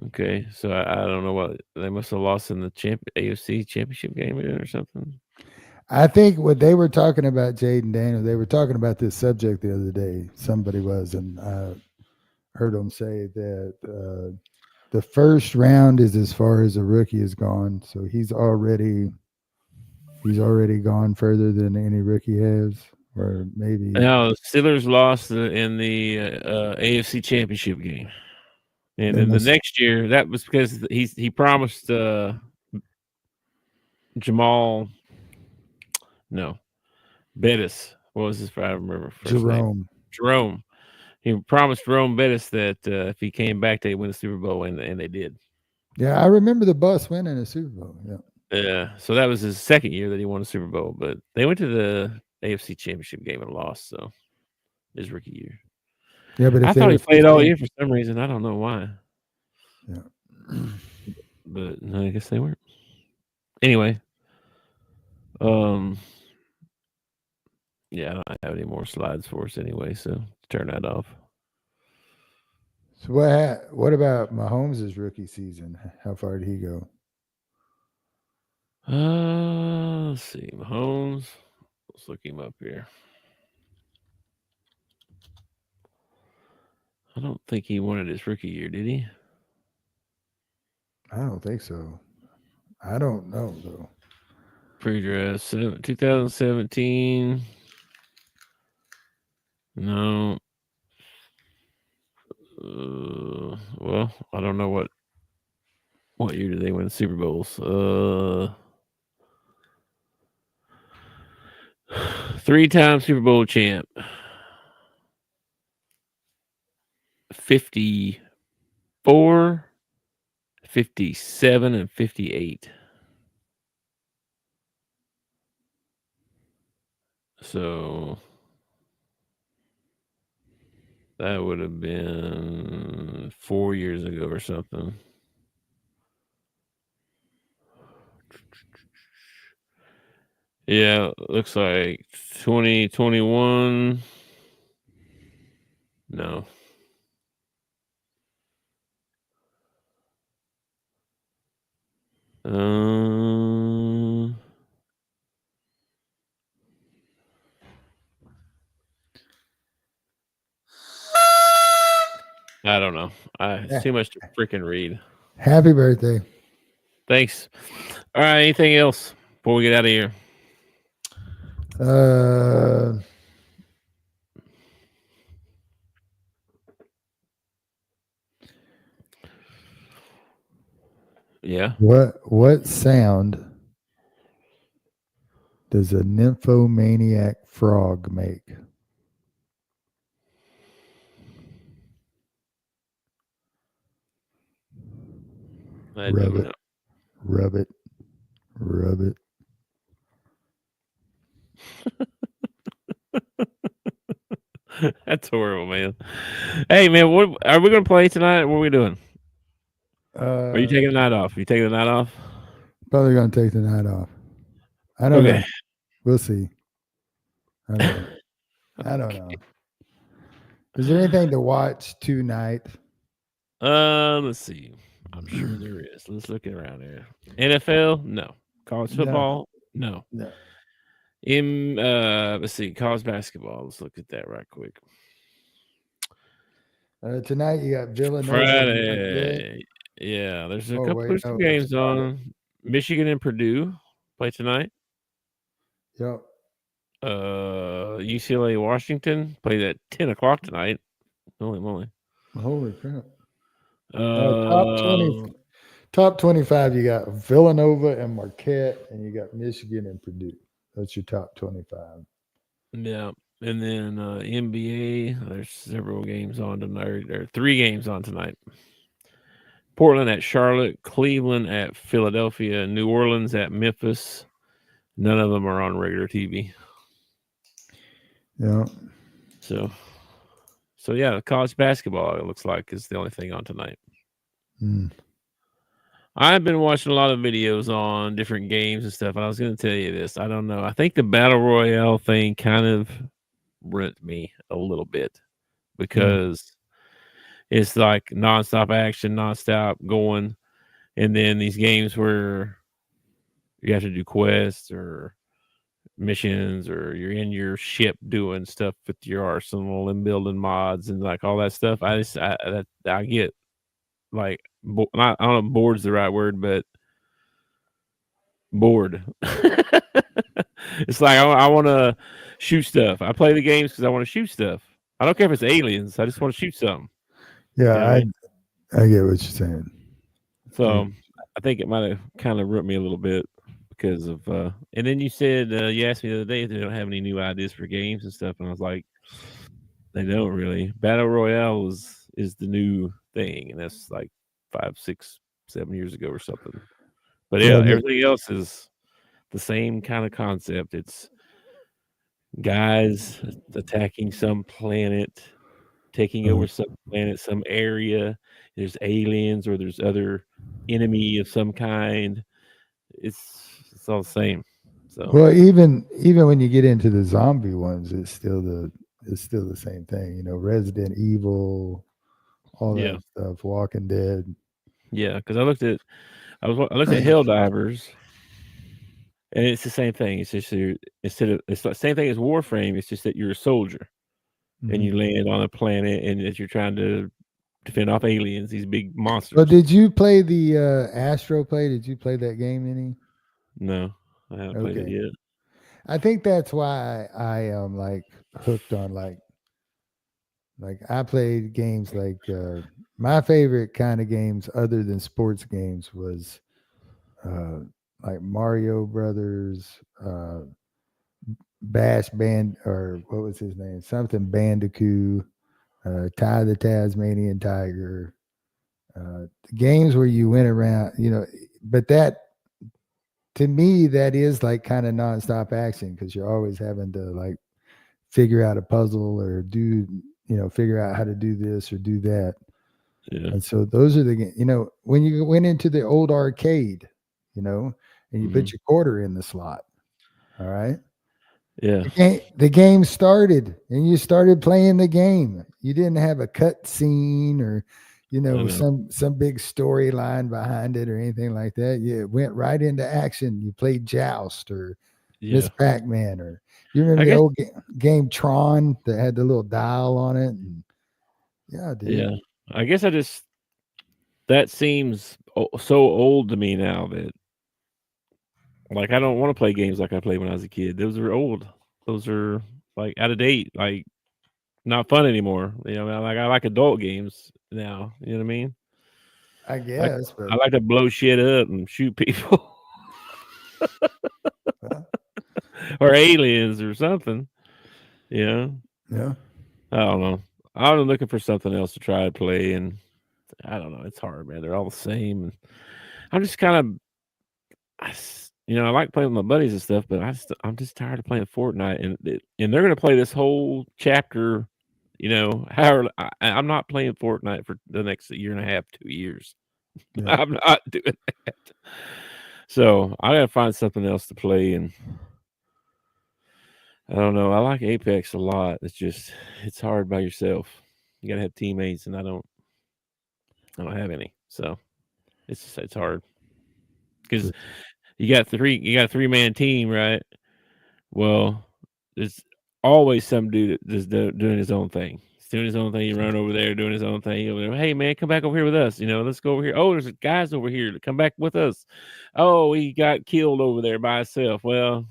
Okay, so I don't know what they must have lost in the AFC championship game or something.
I think what they were talking about, Jaden Daniel, they were talking about this subject the other day. Somebody was, and I heard them say that the first round is as far as a rookie is gone. So he's already gone further than any rookie has, or maybe.
Now, the Steelers lost in the AFC championship game. And
Then
then the
this-
next year, that was because he promised Jamal, no, Bettis. What was his? I remember first name.
Jerome.
Jerome. He promised Jerome Bettis that if he came back, they'd win the Super Bowl, and they did.
Yeah, I remember the bus winning a Super Bowl. Yeah.
Yeah. So that was his second year that he won a Super Bowl, but they went to the AFC Championship game and lost. So his rookie year.
Yeah, but if
I
they
thought he
were
played all
15
year for some reason. I don't know why.
Yeah.
But no, I guess they weren't. Anyway, yeah, I don't have any more slides for us anyway, so turn that off.
So what about Mahomes' rookie season? How far did he go?
Let's see, Mahomes. Let's look him up here. I don't think he won it his rookie year, did he?
I don't think so. I don't know though.
Pre-draft 2017. No. Well, I don't know what year did they win the Super Bowls. 3-time Super Bowl champ. 54, 57, and 58. So that would have been 4 years ago or something. Yeah, looks like 2021. No. I don't know. It's too much to freaking read.
Happy birthday.
Thanks. All right. Anything else before we get out of here? Yeah.
What sound does a nymphomaniac frog make?
I
Rub
don't
it.
know.
Rub it. Rub it.
That's horrible, man. Hey, man, what are we going to play tonight? What are we doing? Are you taking the night off? Are you taking the night off?
Probably going to take the night off. I don't know. We'll see. I don't know. I don't know. Is there anything to watch tonight?
Let's see. I'm sure there is. Let's look around here. NFL? No. College football? No.
No.
Let's see. College basketball. Let's look at that right quick.
Tonight you got Villanova.
Friday. Yeah, there's there's some games on. Michigan and Purdue play tonight.
Yep.
UCLA Washington played at 10 o'clock tonight. Holy moly.
Holy crap.
Top
top 25, you got Villanova and Marquette, and you got Michigan and Purdue. That's your top 25.
Yeah. And then NBA, there's several games on tonight. There are 3 games on tonight. Portland at Charlotte, Cleveland at Philadelphia, New Orleans at Memphis. None of them are on regular TV.
Yeah.
So yeah, college basketball, it looks like, is the only thing on tonight. I've been watching a lot of videos on different games and stuff, and I was going to tell you this. I don't know. I think the Battle Royale thing kind of rent me a little bit because it's like nonstop action, nonstop going, and then these games where you have to do quests or missions, or you're in your ship doing stuff with your arsenal and building mods and like all that stuff. I get like, I don't know if bored's the right word, but bored. It's like I want to shoot stuff. I play the games because I want to shoot stuff. I don't care if it's aliens. I just want to shoot something.
Yeah,
You know what I mean?
I get what you're saying.
So I think it might have kind of rubbed me a little bit because of. And then you said you asked me the other day if they don't have any new ideas for games and stuff, and I was like, they don't really. Battle Royale is the new thing, and that's like 5, 6, 7 years ago or something. But yeah,
Well,
everything else is the same kind of concept. It's guys attacking some planet, taking over some planet, some area. There's aliens or there's other enemy of some kind. It's all the same. So
well, even when you get into the zombie ones, it's still the same thing. Resident Evil, all
yeah,
that stuff, Walking Dead.
yeah. Because I looked at Helldivers, and it's the same thing. It's just it's the same thing as Warframe. It's just that you're a soldier and
Mhm.
you land on a planet and that you're trying to defend off aliens, these big monsters.
Well, did you play the Astro Play? Did you play that game any?
No, I haven't played it
Okay.
yet.
I think that's why I am like hooked on like I played games like my favorite kind of games other than sports games was uh like Mario Brothers, Bash Band, or what was his name? Something Bandicoot, Ty the Tasmanian Tiger. Games where you went around, but that to me that is like kind of nonstop action because you're always having to like figure out a puzzle or figure out how to do this or do that.
Yeah.
And so those are the when you went into the old arcade, and you
Mhm.
put your quarter in the slot. All right.
Yeah.
The game started and you started playing the game. You didn't have a cut scene or
I know.
some big storyline behind it or anything like that. You went right into action. You played Joust or Miss
Yeah.
Pac-Man, or you remember
I
the
guess.
old game Tron that had the little dial on it. And yeah, dude.
Yeah. I guess that seems so old to me now that like I don't want to play games like I played when I was a kid. Those are old. Those are like out of date. Like not fun anymore. I like adult games now. You know what I mean?
I
I
guess, but
I like to blow shit up and shoot people
well,
or aliens or something. You know?
yeah.
I don't know. I'm looking for something else to try to play, and I don't know. It's hard, man. They're all the same. And I'm just kind of, I like playing with my buddies and stuff, but I'm just tired of playing Fortnite, and they're gonna play this whole chapter. However, I'm not playing Fortnite for the next year and a half, 2 years.
Yeah.
I'm not doing that. So I gotta find something else to play, and I don't know. I like Apex a lot. It's hard by yourself. You gotta have teammates, and I don't have any. So it's hard because you got a 3-man team, right? Well, there's always some dude that's doing his own thing. He's doing his own thing. You run over there doing his own thing. Over there. Hey man, come back over here with us. Let's go over here. Oh, there's guys over here to come back with us. Oh, he got killed over there by himself. Well,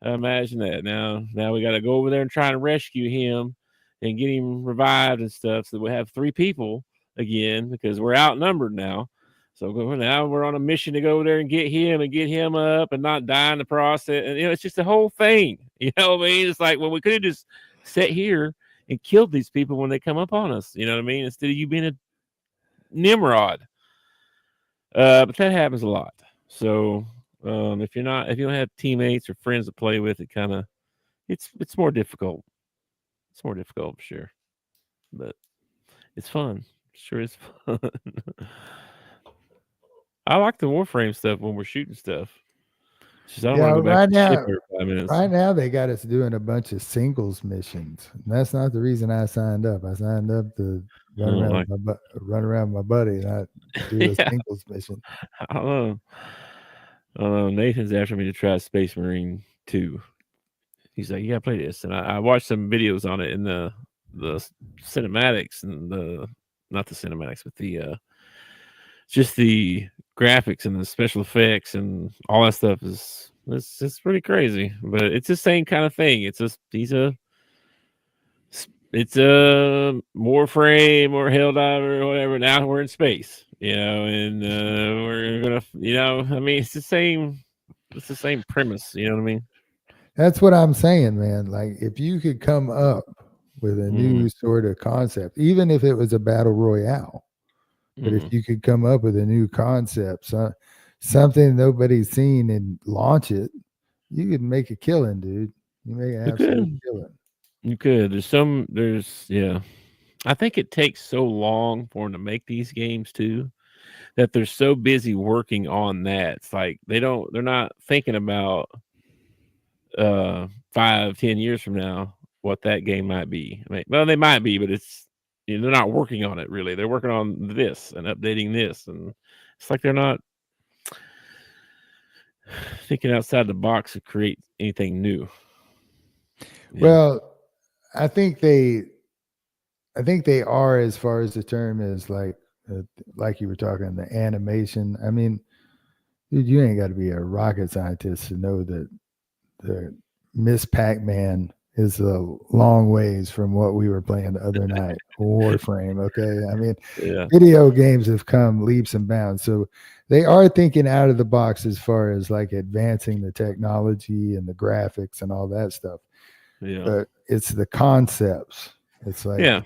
imagine that. Now we got to go over there and try and rescue him and get him revived and stuff. So we have 3 people again because we're outnumbered now. So now we're on a mission to go over there and get him up and not die in the process. And it's just the whole thing. You know what I mean? It's like, well, we could have just sat here and killed these people when they come up on us. You know what I mean? Instead of you being a Nimrod. But that happens a lot. So if you don't have teammates or friends to play with, it's more difficult. It's more difficult for sure, but it's fun. Sure is fun. I like the Warframe stuff when we're shooting stuff. It's just I don't want
Yeah,
to go back to
right
the ship
now,
every 5 minutes.
right now they got us doing a bunch of singles missions. And that's not the reason I signed up. I signed up to
I don't like.
run around with my buddy, not do a
Yeah,
singles mission.
I don't know. I don't know. Nathan's after me to try Space Marine 2. He's like, "You gotta play this," and I watched some videos on it in the cinematics and the not the cinematics, but the just the graphics and the special effects and all that stuff it's pretty crazy. But it's the same kind of thing. It's just he's a it's more frame or hell diver or whatever. Now we're in space, and we're gonna, I mean, it's the same premise. You know what I mean?
That's what I'm saying, man. Like, if you could come up with a new sort of concept, even if it was a battle royale, but if you could come up with a new concept, something nobody's seen, and launch it, you could make a killing, dude. You make an absolute killing.
You could. Yeah. I think it takes so long for them to make these games too, that they're so busy working on that. It's like they're not thinking about 5-10 years from now what that game might be. I mean, well, they might be, but it's they're not working on it really. They're working on this and updating this, and it's like they're not thinking outside the box to create anything new.
Well, I think they are, as far as the term is, like you were talking, the animation. I mean, dude, you ain't got to be a rocket scientist to know that the Miss Pac-Man is a long ways from what we were playing the other night. Warframe, okay? I mean, video games have come leaps and bounds. So they are thinking out of the box as far as like advancing the technology and the graphics and all that stuff.
Yeah.
But it's the concepts. It's like,
the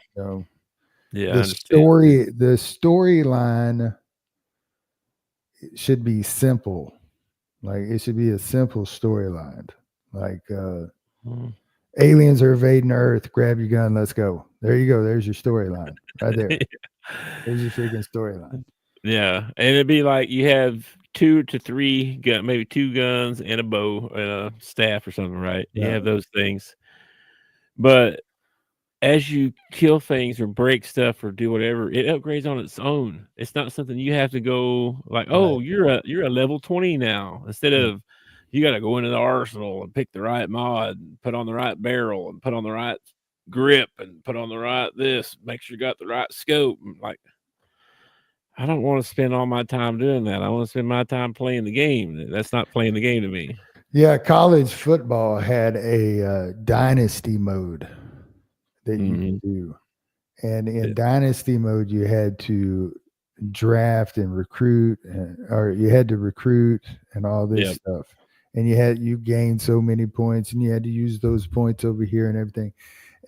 storyline should be simple. Like, it should be a simple storyline. Like, aliens are invading Earth. Grab your gun. Let's go. There you go. There's your storyline right there. There's your freaking storyline.
Yeah, and it'd be like you have 2 to 3 maybe 2 guns and a bow and a staff or something, right? You have those things, but as you kill things or break stuff or do whatever, it upgrades on its own. It's not something you have to go like, oh, you're a level 20 now, instead of you got to go into the arsenal and pick the right mod and put on the right barrel and put on the right grip and put on the right this, make sure you got the right scope. Like, I don't want to spend all my time doing that. I want to spend my time playing the game. That's not playing the game to me.
Yeah, college football had a dynasty mode that you could do. And in dynasty mode, you had to draft and recruit, or you had to recruit and all this stuff. And you gained so many points, and you had to use those points over here and everything.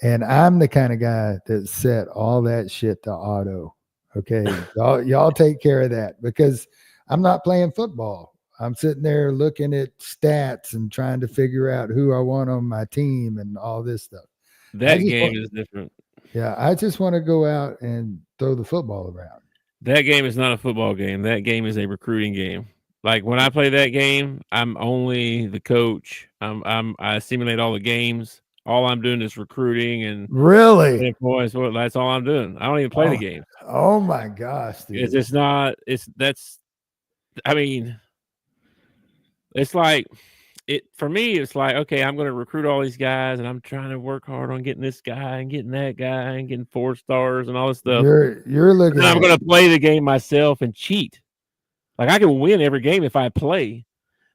And I'm the kind of guy that set all that shit to auto. Okay, y'all take care of that, because I'm not playing football. I'm sitting there looking at stats and trying to figure out who I want on my team and all this stuff.
That game is different.
Yeah, I just want to go out and throw the football around.
That game is not a football game. That game is a recruiting game. Like, when I play that game, I'm only the coach. I simulate all the games. All I'm doing is recruiting and
really
points. Well, that's all I'm doing. I don't even play the game.
Oh my gosh, dude.
It's not. I mean, it's like for me. It's like, okay, I'm going to recruit all these guys, and I'm trying to work hard on getting this guy and getting that guy and getting 4 stars and all this stuff.
You're looking.
I'm going to play the game myself and cheat. Like, I can win every game if I play,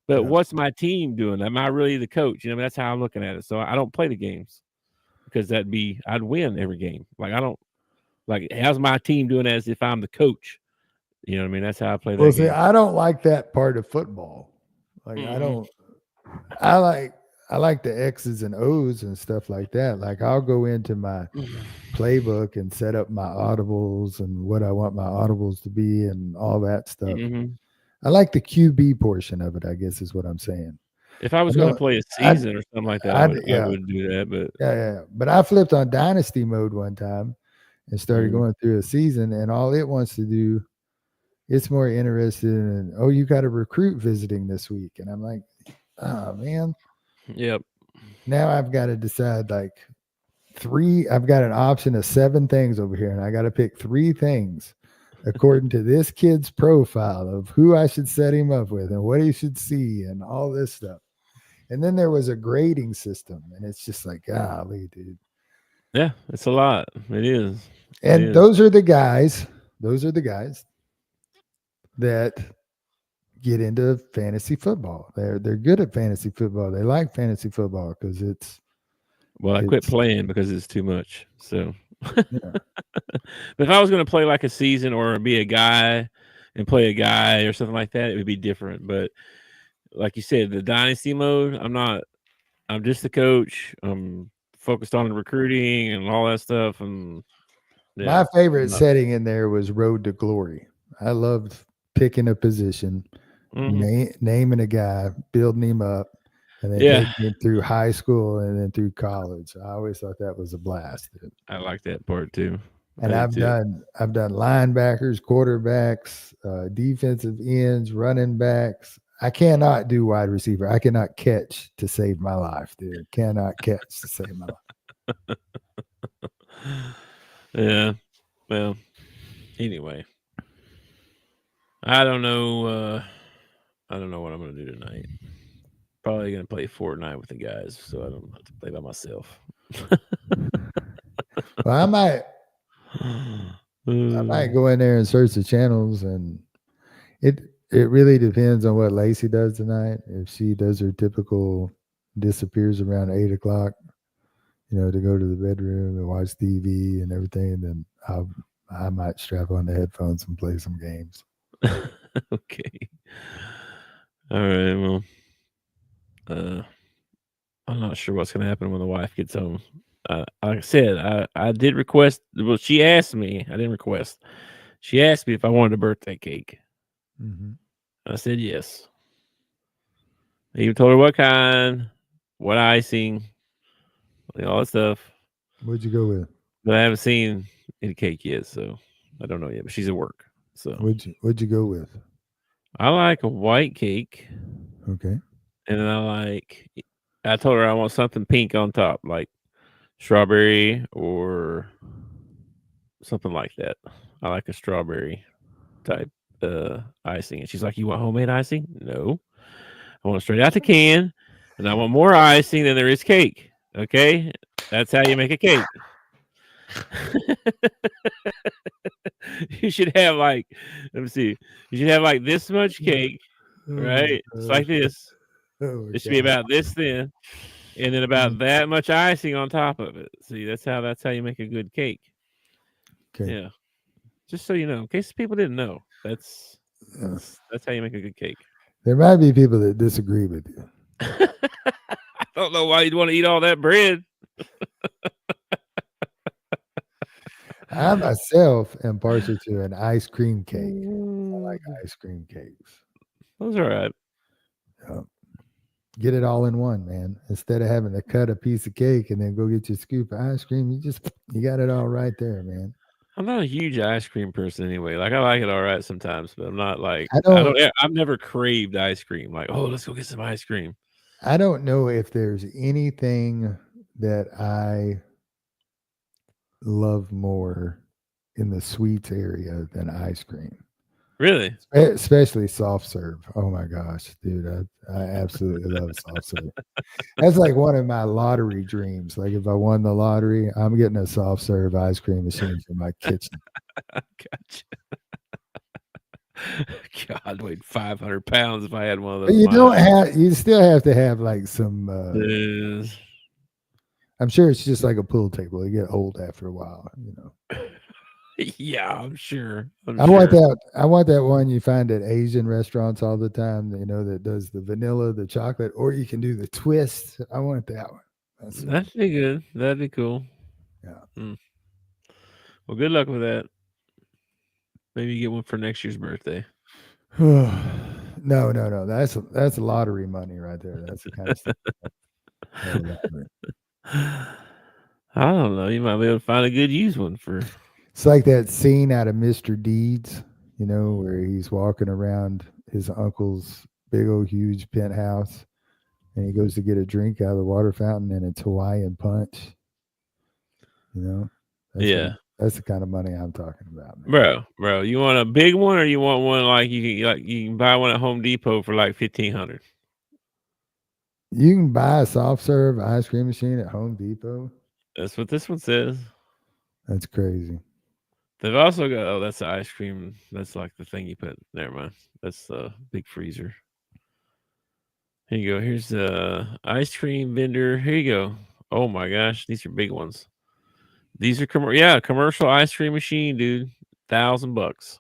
but what's my team doing? Am I really the coach? That's how I'm looking at it. So I don't play the games, because I'd win every game. Like, I don't, like, how's my team doing as if I'm the coach? You know what I mean? That's how I play that game.
See, I don't like that part of football. Like, I like the X's and O's and stuff like that. Like, I'll go into my playbook and set up my audibles and what I want my audibles to be and all that stuff. I like the QB portion of it, I guess is what I'm saying.
If I was going to play a season or something like that, I would do that. But
But I flipped on dynasty mode one time and started going through a season, and all it wants to do, it's more interested in, oh, you got a recruit visiting this week. And I'm like, oh, man.
Yep.
Now I've got to decide, like, I've got an option of 7 things over here, and I got to pick 3 things according to this kid's profile of who I should set him up with and what he should see and all this stuff. And then there was a grading system, and it's just like, golly, dude.
Yeah, it's a lot. It is.
And those are the guys that get into fantasy football. They're good at fantasy football. They like fantasy football because it's
Well, I quit
It's
playing because it's too much. So,
yeah.
but if I was going to play like a season or be a guy and play a guy or something like that, it would be different. But like you said, the dynasty mode, I'm not. I'm just the coach. I'm focused on the recruiting and all that stuff. And yeah,
My favorite
I'm not.
setting in there was Road to Glory. I loved picking a position,
Mhm.
naming a guy, building him up, and then
Yeah,
taking him through high school and then through college. I always thought that was a blast.
I like that part too. I
And
do too.
I've done linebackers, quarterbacks, defensive ends, running backs. I cannot do wide receiver. I cannot catch to save my life, dude. Cannot catch to save my life.
Yeah. Well, anyway, I don't know. I don't know what I'm gonna do tonight. Probably gonna play Fortnite with the guys, so I don't have to play by myself.
Well, I might go in there and search the channels, and it it really depends on what Lacey does tonight. If she does her typical disappears around 8 o'clock, to go to the bedroom and watch TV and everything, then I might strap on the headphones and play some games.
Okay. All right. Well, I'm not sure what's gonna happen when the wife gets home. Like I said, I did request. Well, she asked me. I didn't request. She asked me if I wanted a birthday cake.
Mm-hmm.
I said yes. I even told her what kind, what icing, all that stuff.
What'd you go with?
But I haven't seen any cake yet, so I don't know yet. But she's at work, so
What'd you go with?
I like a white cake,
Okay.
and then I told her I want something pink on top, like strawberry or something like that. I like a strawberry type icing, and she's like, "You want homemade icing?" No, I want it straight out the can, and I want more icing than there is cake. Okay, that's how you make a cake. You should have like, let me see, you should have like this much cake,
Oh my
right? It's like
gosh.
this.
Oh my
It should be
God.
about this thin, and then about that much icing on top of it. See, that's how you make a good cake.
Okay.
Yeah, just so you know, in case people didn't know, that's
Yeah.
that's how you make a good cake.
There might be people that disagree with you.
I don't know why you'd want to eat all that bread.
I myself am partial to an ice cream cake. I like ice cream cakes.
Those are right.
Yeah. Get it all in one, man. Instead of having to cut a piece of cake and then go get your scoop of ice cream, you got it all right there, man.
I'm not a huge ice cream person anyway. Like I like it all right sometimes, but I'm not like
I don't
I've never craved ice cream. Like, oh, let's go get some ice cream.
I don't know if there's anything that I love more in the sweets area than ice cream.
Really?
Especially soft serve. Oh my gosh, dude, I absolutely love soft serve. That's like one of my lottery dreams. Like if I won the lottery, I'm getting a soft serve ice cream machine for my kitchen.
Gotcha. God, I'd weigh 500 pounds if I had one of
But
those.
you don't have. You still have to have like some.
Yes.
I'm sure it's just like a pool table. You get old after a while.
Yeah, I'm sure.
I want that. I want that one you find at Asian restaurants all the time. That does the vanilla, the chocolate, or you can do the twist. I want that one.
That'd be good. That'd be cool.
Yeah.
Well, good luck with that. Maybe you get one for next year's birthday.
No. That's lottery money right there. That's the kind of stuff.
I don't know. You might be able to find a good used one for.
It's like that scene out of Mr. Deeds, where he's walking around his uncle's big old huge penthouse, and he goes to get a drink out of the water fountain, and it's Hawaiian punch. That's the kind of money I'm talking about,
man. Bro. You want a big one, or you want one like you can buy one at Home Depot for like $1,500?
You can buy a soft serve ice cream machine at Home Depot.
That's what this one says.
That's crazy.
They've also got that's the ice cream. That's like the thing you put. Never mind. That's the big freezer. Here you go. Here's the ice cream vendor. Here you go. Oh my gosh, these are big ones. These are commercial ice cream machine, dude. $1,000.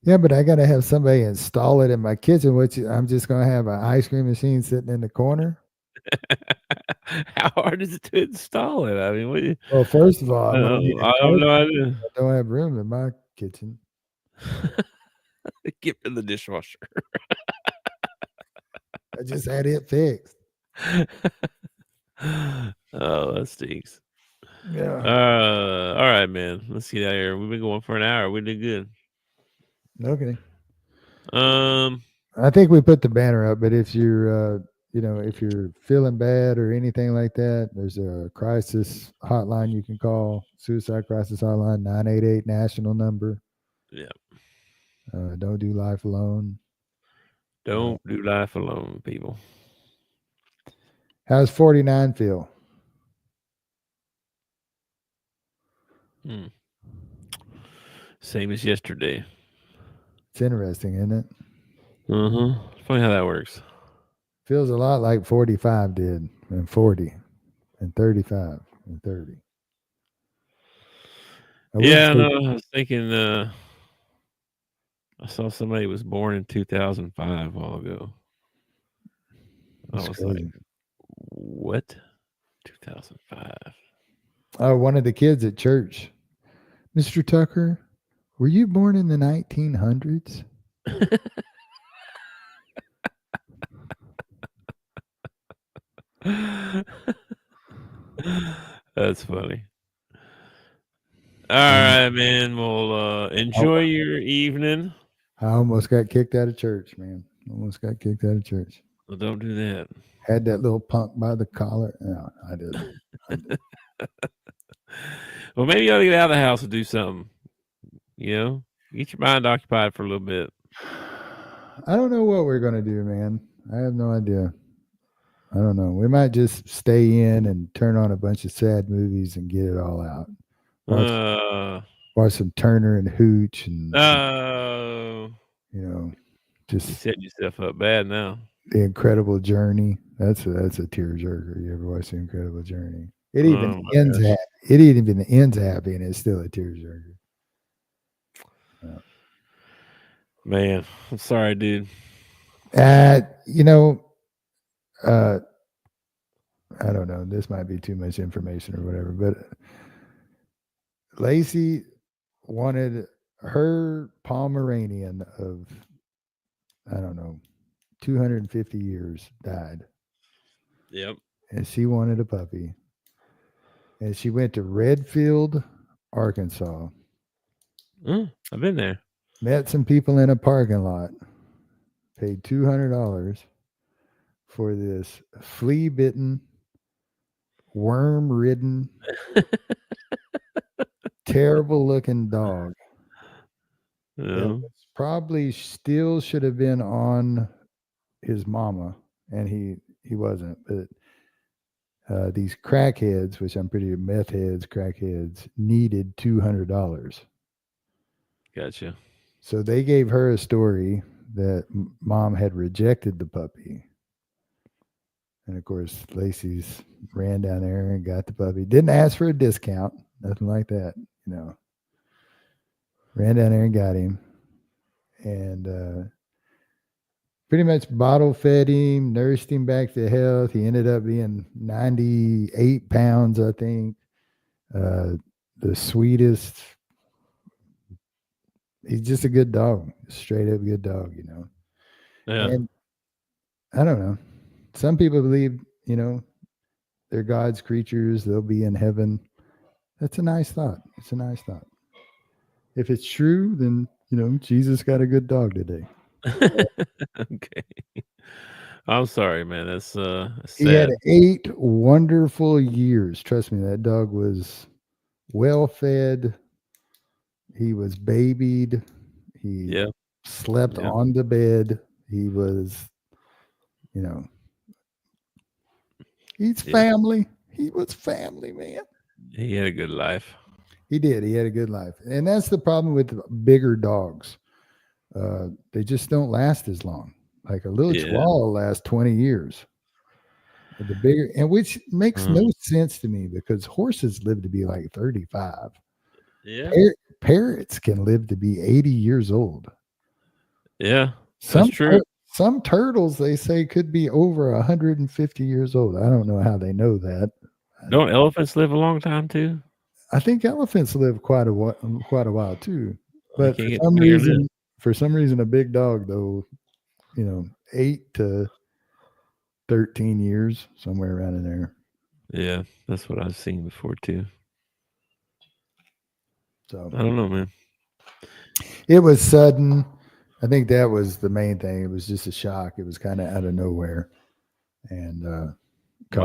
Yeah, but I got to have somebody install it in my kitchen. Which I'm just going to have an ice cream machine sitting in the corner.
How hard is it to install it? I mean, what do you,
Well, first of all, I'm going to need
I
a
have
cook.
no idea.
I don't have room in my kitchen.
Get rid of the dishwasher.
I just had it fixed.
Oh, that stinks.
Yeah.
All right, man. Let's get out of here. We've been going for an hour. We did good.
Okay.
Um,
I think we put the banner up, but if you're, if you're feeling bad or anything like that, there's a crisis hotline you can call, suicide crisis hotline, 988 national number.
yeah.
Don't do life alone.
Don't do life alone, people.
How's 49 feel?
Same as yesterday.
It's interesting, isn't it?
Funny how that works.
Feels a lot like 45 did, and 40, and 35, and 30.
I was thinking I saw somebody was born in 2005 a while ago. I was
crazy.
like, what? 2005.
Oh, one of the kids at church. Mr. Tucker, were you born in the 1900s?
That's funny. All right, man. Well, enjoy your evening.
I almost got kicked out of church, man. Almost got kicked out of church.
Well, don't do that.
Had that little punk by the collar. No, I didn't.
Well, maybe you ought to get out of the house and do something. Get your mind occupied for a little bit.
I don't know what we're going to do, man. I have no idea. I don't know. We might just stay in and turn on a bunch of sad movies and get it all out. Watch some Turner and Hooch and just
you set yourself up bad now.
The Incredible Journey. That's a tearjerker. You ever watch The Incredible Journey? It even ends happy, and it's still a tearjerker.
Man, I'm sorry, dude.
I don't know. This might be too much information or whatever, but Lacey wanted her Pomeranian of, 250 years died.
Yep.
And she wanted a puppy. And she went to Redfield, Arkansas.
I've been there.
Met some people in a parking lot. Paid $200 for this flea-bitten, worm-ridden, terrible-looking dog.
Yeah.
Probably still should have been on his mama, and he wasn't. But these crackheads, which I'm pretty meth heads, crackheads, needed $200.
Gotcha.
So they gave her a story that mom had rejected the puppy. And of course, Lacey's ran down there and got the puppy. Didn't ask for a discount, nothing like that, Ran down there and got him. And pretty much bottle fed him, nursed him back to health. He ended up being 98 pounds, I think. The sweetest. He's just a good dog, straight up good dog,
Yeah.
And I don't know. Some people believe, they're God's creatures. They'll be in heaven. That's a nice thought. It's a nice thought. If it's true, then, Jesus got a good dog today.
Okay. I'm sorry, man. That's sad.
He had 8 wonderful years. Trust me, that dog was well fed. He was babied. He slept on the bed. He was, he's family. He was family, man.
He had a good life.
He did. He had a good life. And that's the problem with bigger dogs. They just don't last as long. Like a little chihuahua lasts 20 years. The bigger, and which makes no
Mhm.
sense to me because horses live to be like 35.
Yeah.
Parrots can live to be 80 years old.
Yeah. That's
Some
true.
some turtles they say could be over 150 years old. I don't know how they know that.
Don't elephants live a long time too?
I think elephants live quite a while too.
I
But
can't get near that.
for some reason, a big dog though, 8 to 13 years, somewhere around in there.
Yeah, that's what I've seen before too.
So
I don't know, man.
it was sudden. I think that was the main thing. It was just a shock. It was kind of out of nowhere, and
Well,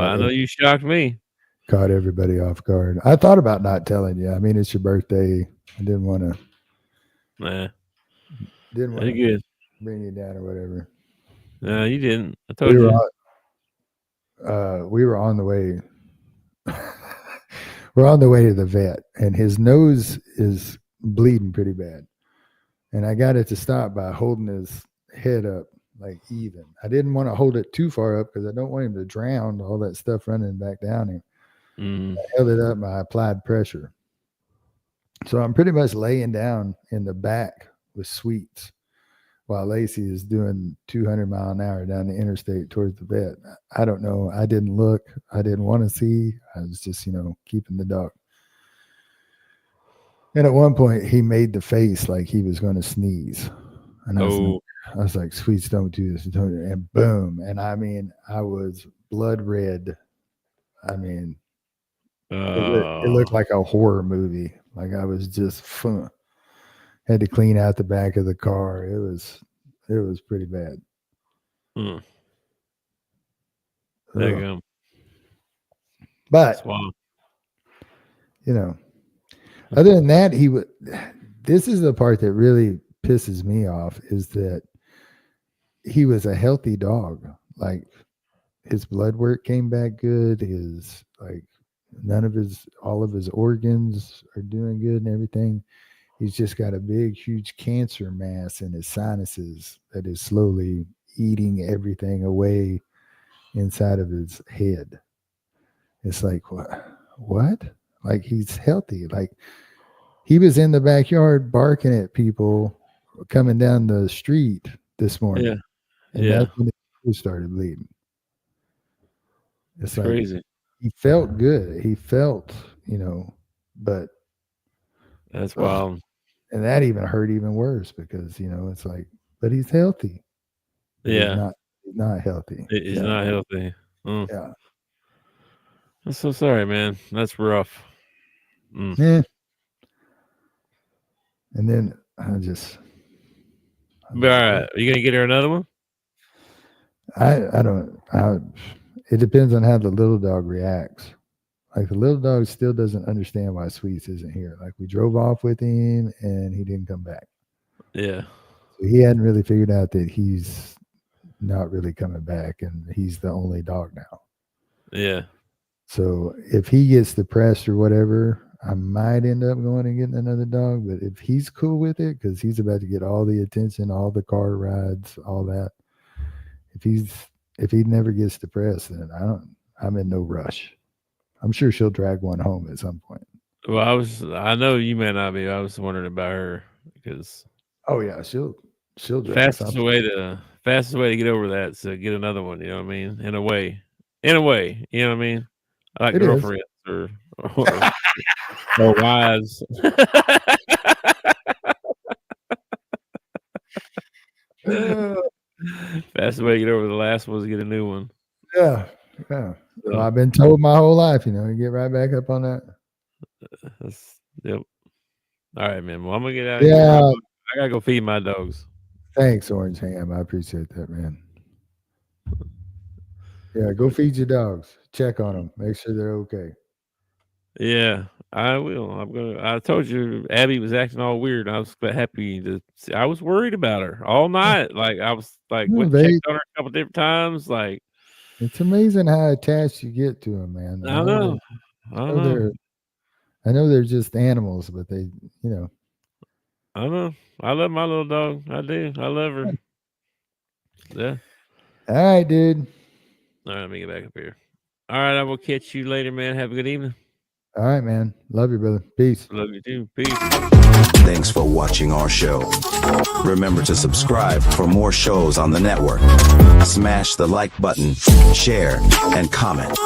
I know you shocked me.
caught everybody off guard. I thought about not telling you. I mean, it's your birthday. I didn't want
Nah,
to
that's good.
bring you down or whatever.
No, you didn't. I
We
told
were
you.
we were on the way. We're on the way to the vet, and his nose is bleeding pretty bad. And I got it to stop by holding his head up like even. I didn't want to hold it too far up because I don't want him to drown all that stuff running back down him.
Mm,
I held it up and I applied pressure. So I'm pretty much laying down in the back with Sweets while Lacey is doing 200-mile-an-hour down the interstate towards the vet. I don't know. I didn't look. I didn't want to see. I was just, keeping the dog. And at one point, he made the face like he was going to sneeze. And I was like, Sweets, don't do this. Don't do it. And boom. And I mean, I was blood red. I mean, it looked like a horror movie. Like I was just fun. Had to clean out the back of the car. It was pretty bad.
there you go.
But other than that, he would. This is the part that really pisses me off is that he was a healthy dog. Like his blood work came back good. His all of his organs are doing good and everything. He's just got a big, huge cancer mass in his sinuses that is slowly eating everything away inside of his head. It's like, what? Like he's healthy. Like he was in the backyard barking at people coming down the street this morning.
Yeah.
And that's when he started bleeding. It's like
crazy.
He felt good. He felt, but
that's wild.
And that even hurt even worse because, it's like, but he's healthy. But
Yeah.
He's not healthy.
He's not healthy.
Yeah.
I'm so sorry, man. That's rough.
Yeah. And then I just.
All right. Are you going to get her another one?
I don't. It depends on how the little dog reacts. Like the little dog still doesn't understand why Sweets isn't here. Like we drove off with him and he didn't come back.
Yeah.
So he hadn't really figured out that he's not really coming back and he's the only dog now.
Yeah.
So if he gets depressed or whatever, I might end up going and getting another dog. But if he's cool with it, because he's about to get all the attention, all the car rides, all that. If he never gets depressed, then I'm in no rush. I'm sure she'll drag one home at some point.
Well, I know you may not be. I was wondering about her because.
Oh yeah, she'll drag
fastest way to get over that is to get another one. You know what I mean? In a way, you know what I mean? I like girlfriends or wives. Fastest way to get over the last one is get a new one.
Yeah. Well, I've been told my whole life, you get right back up on that.
Yep. All right, man. Well, I'm gonna get out.
Yeah.
Here. I gotta go feed my dogs.
Thanks, Orange Ham. I appreciate that, man. Yeah, go feed your dogs. Check on them. Make sure they're okay.
Yeah, I will. I told you Abby was acting all weird. I was happy to see. I was worried about her all night. Like I was like, checked on her a couple different times. Like
it's amazing how attached you get to them, man.
I know.
I know they're just animals, but they,
I know. I love my little dog. I do. I love her. Yeah.
All right, dude.
All right, let me get back up here. All right, I will catch you later, man. Have a good evening.
All right, man. Love you, brother. Peace.
Love you too. Peace.
Thanks for watching our show. Remember to subscribe for more shows on the network. Smash the like button, share, and comment.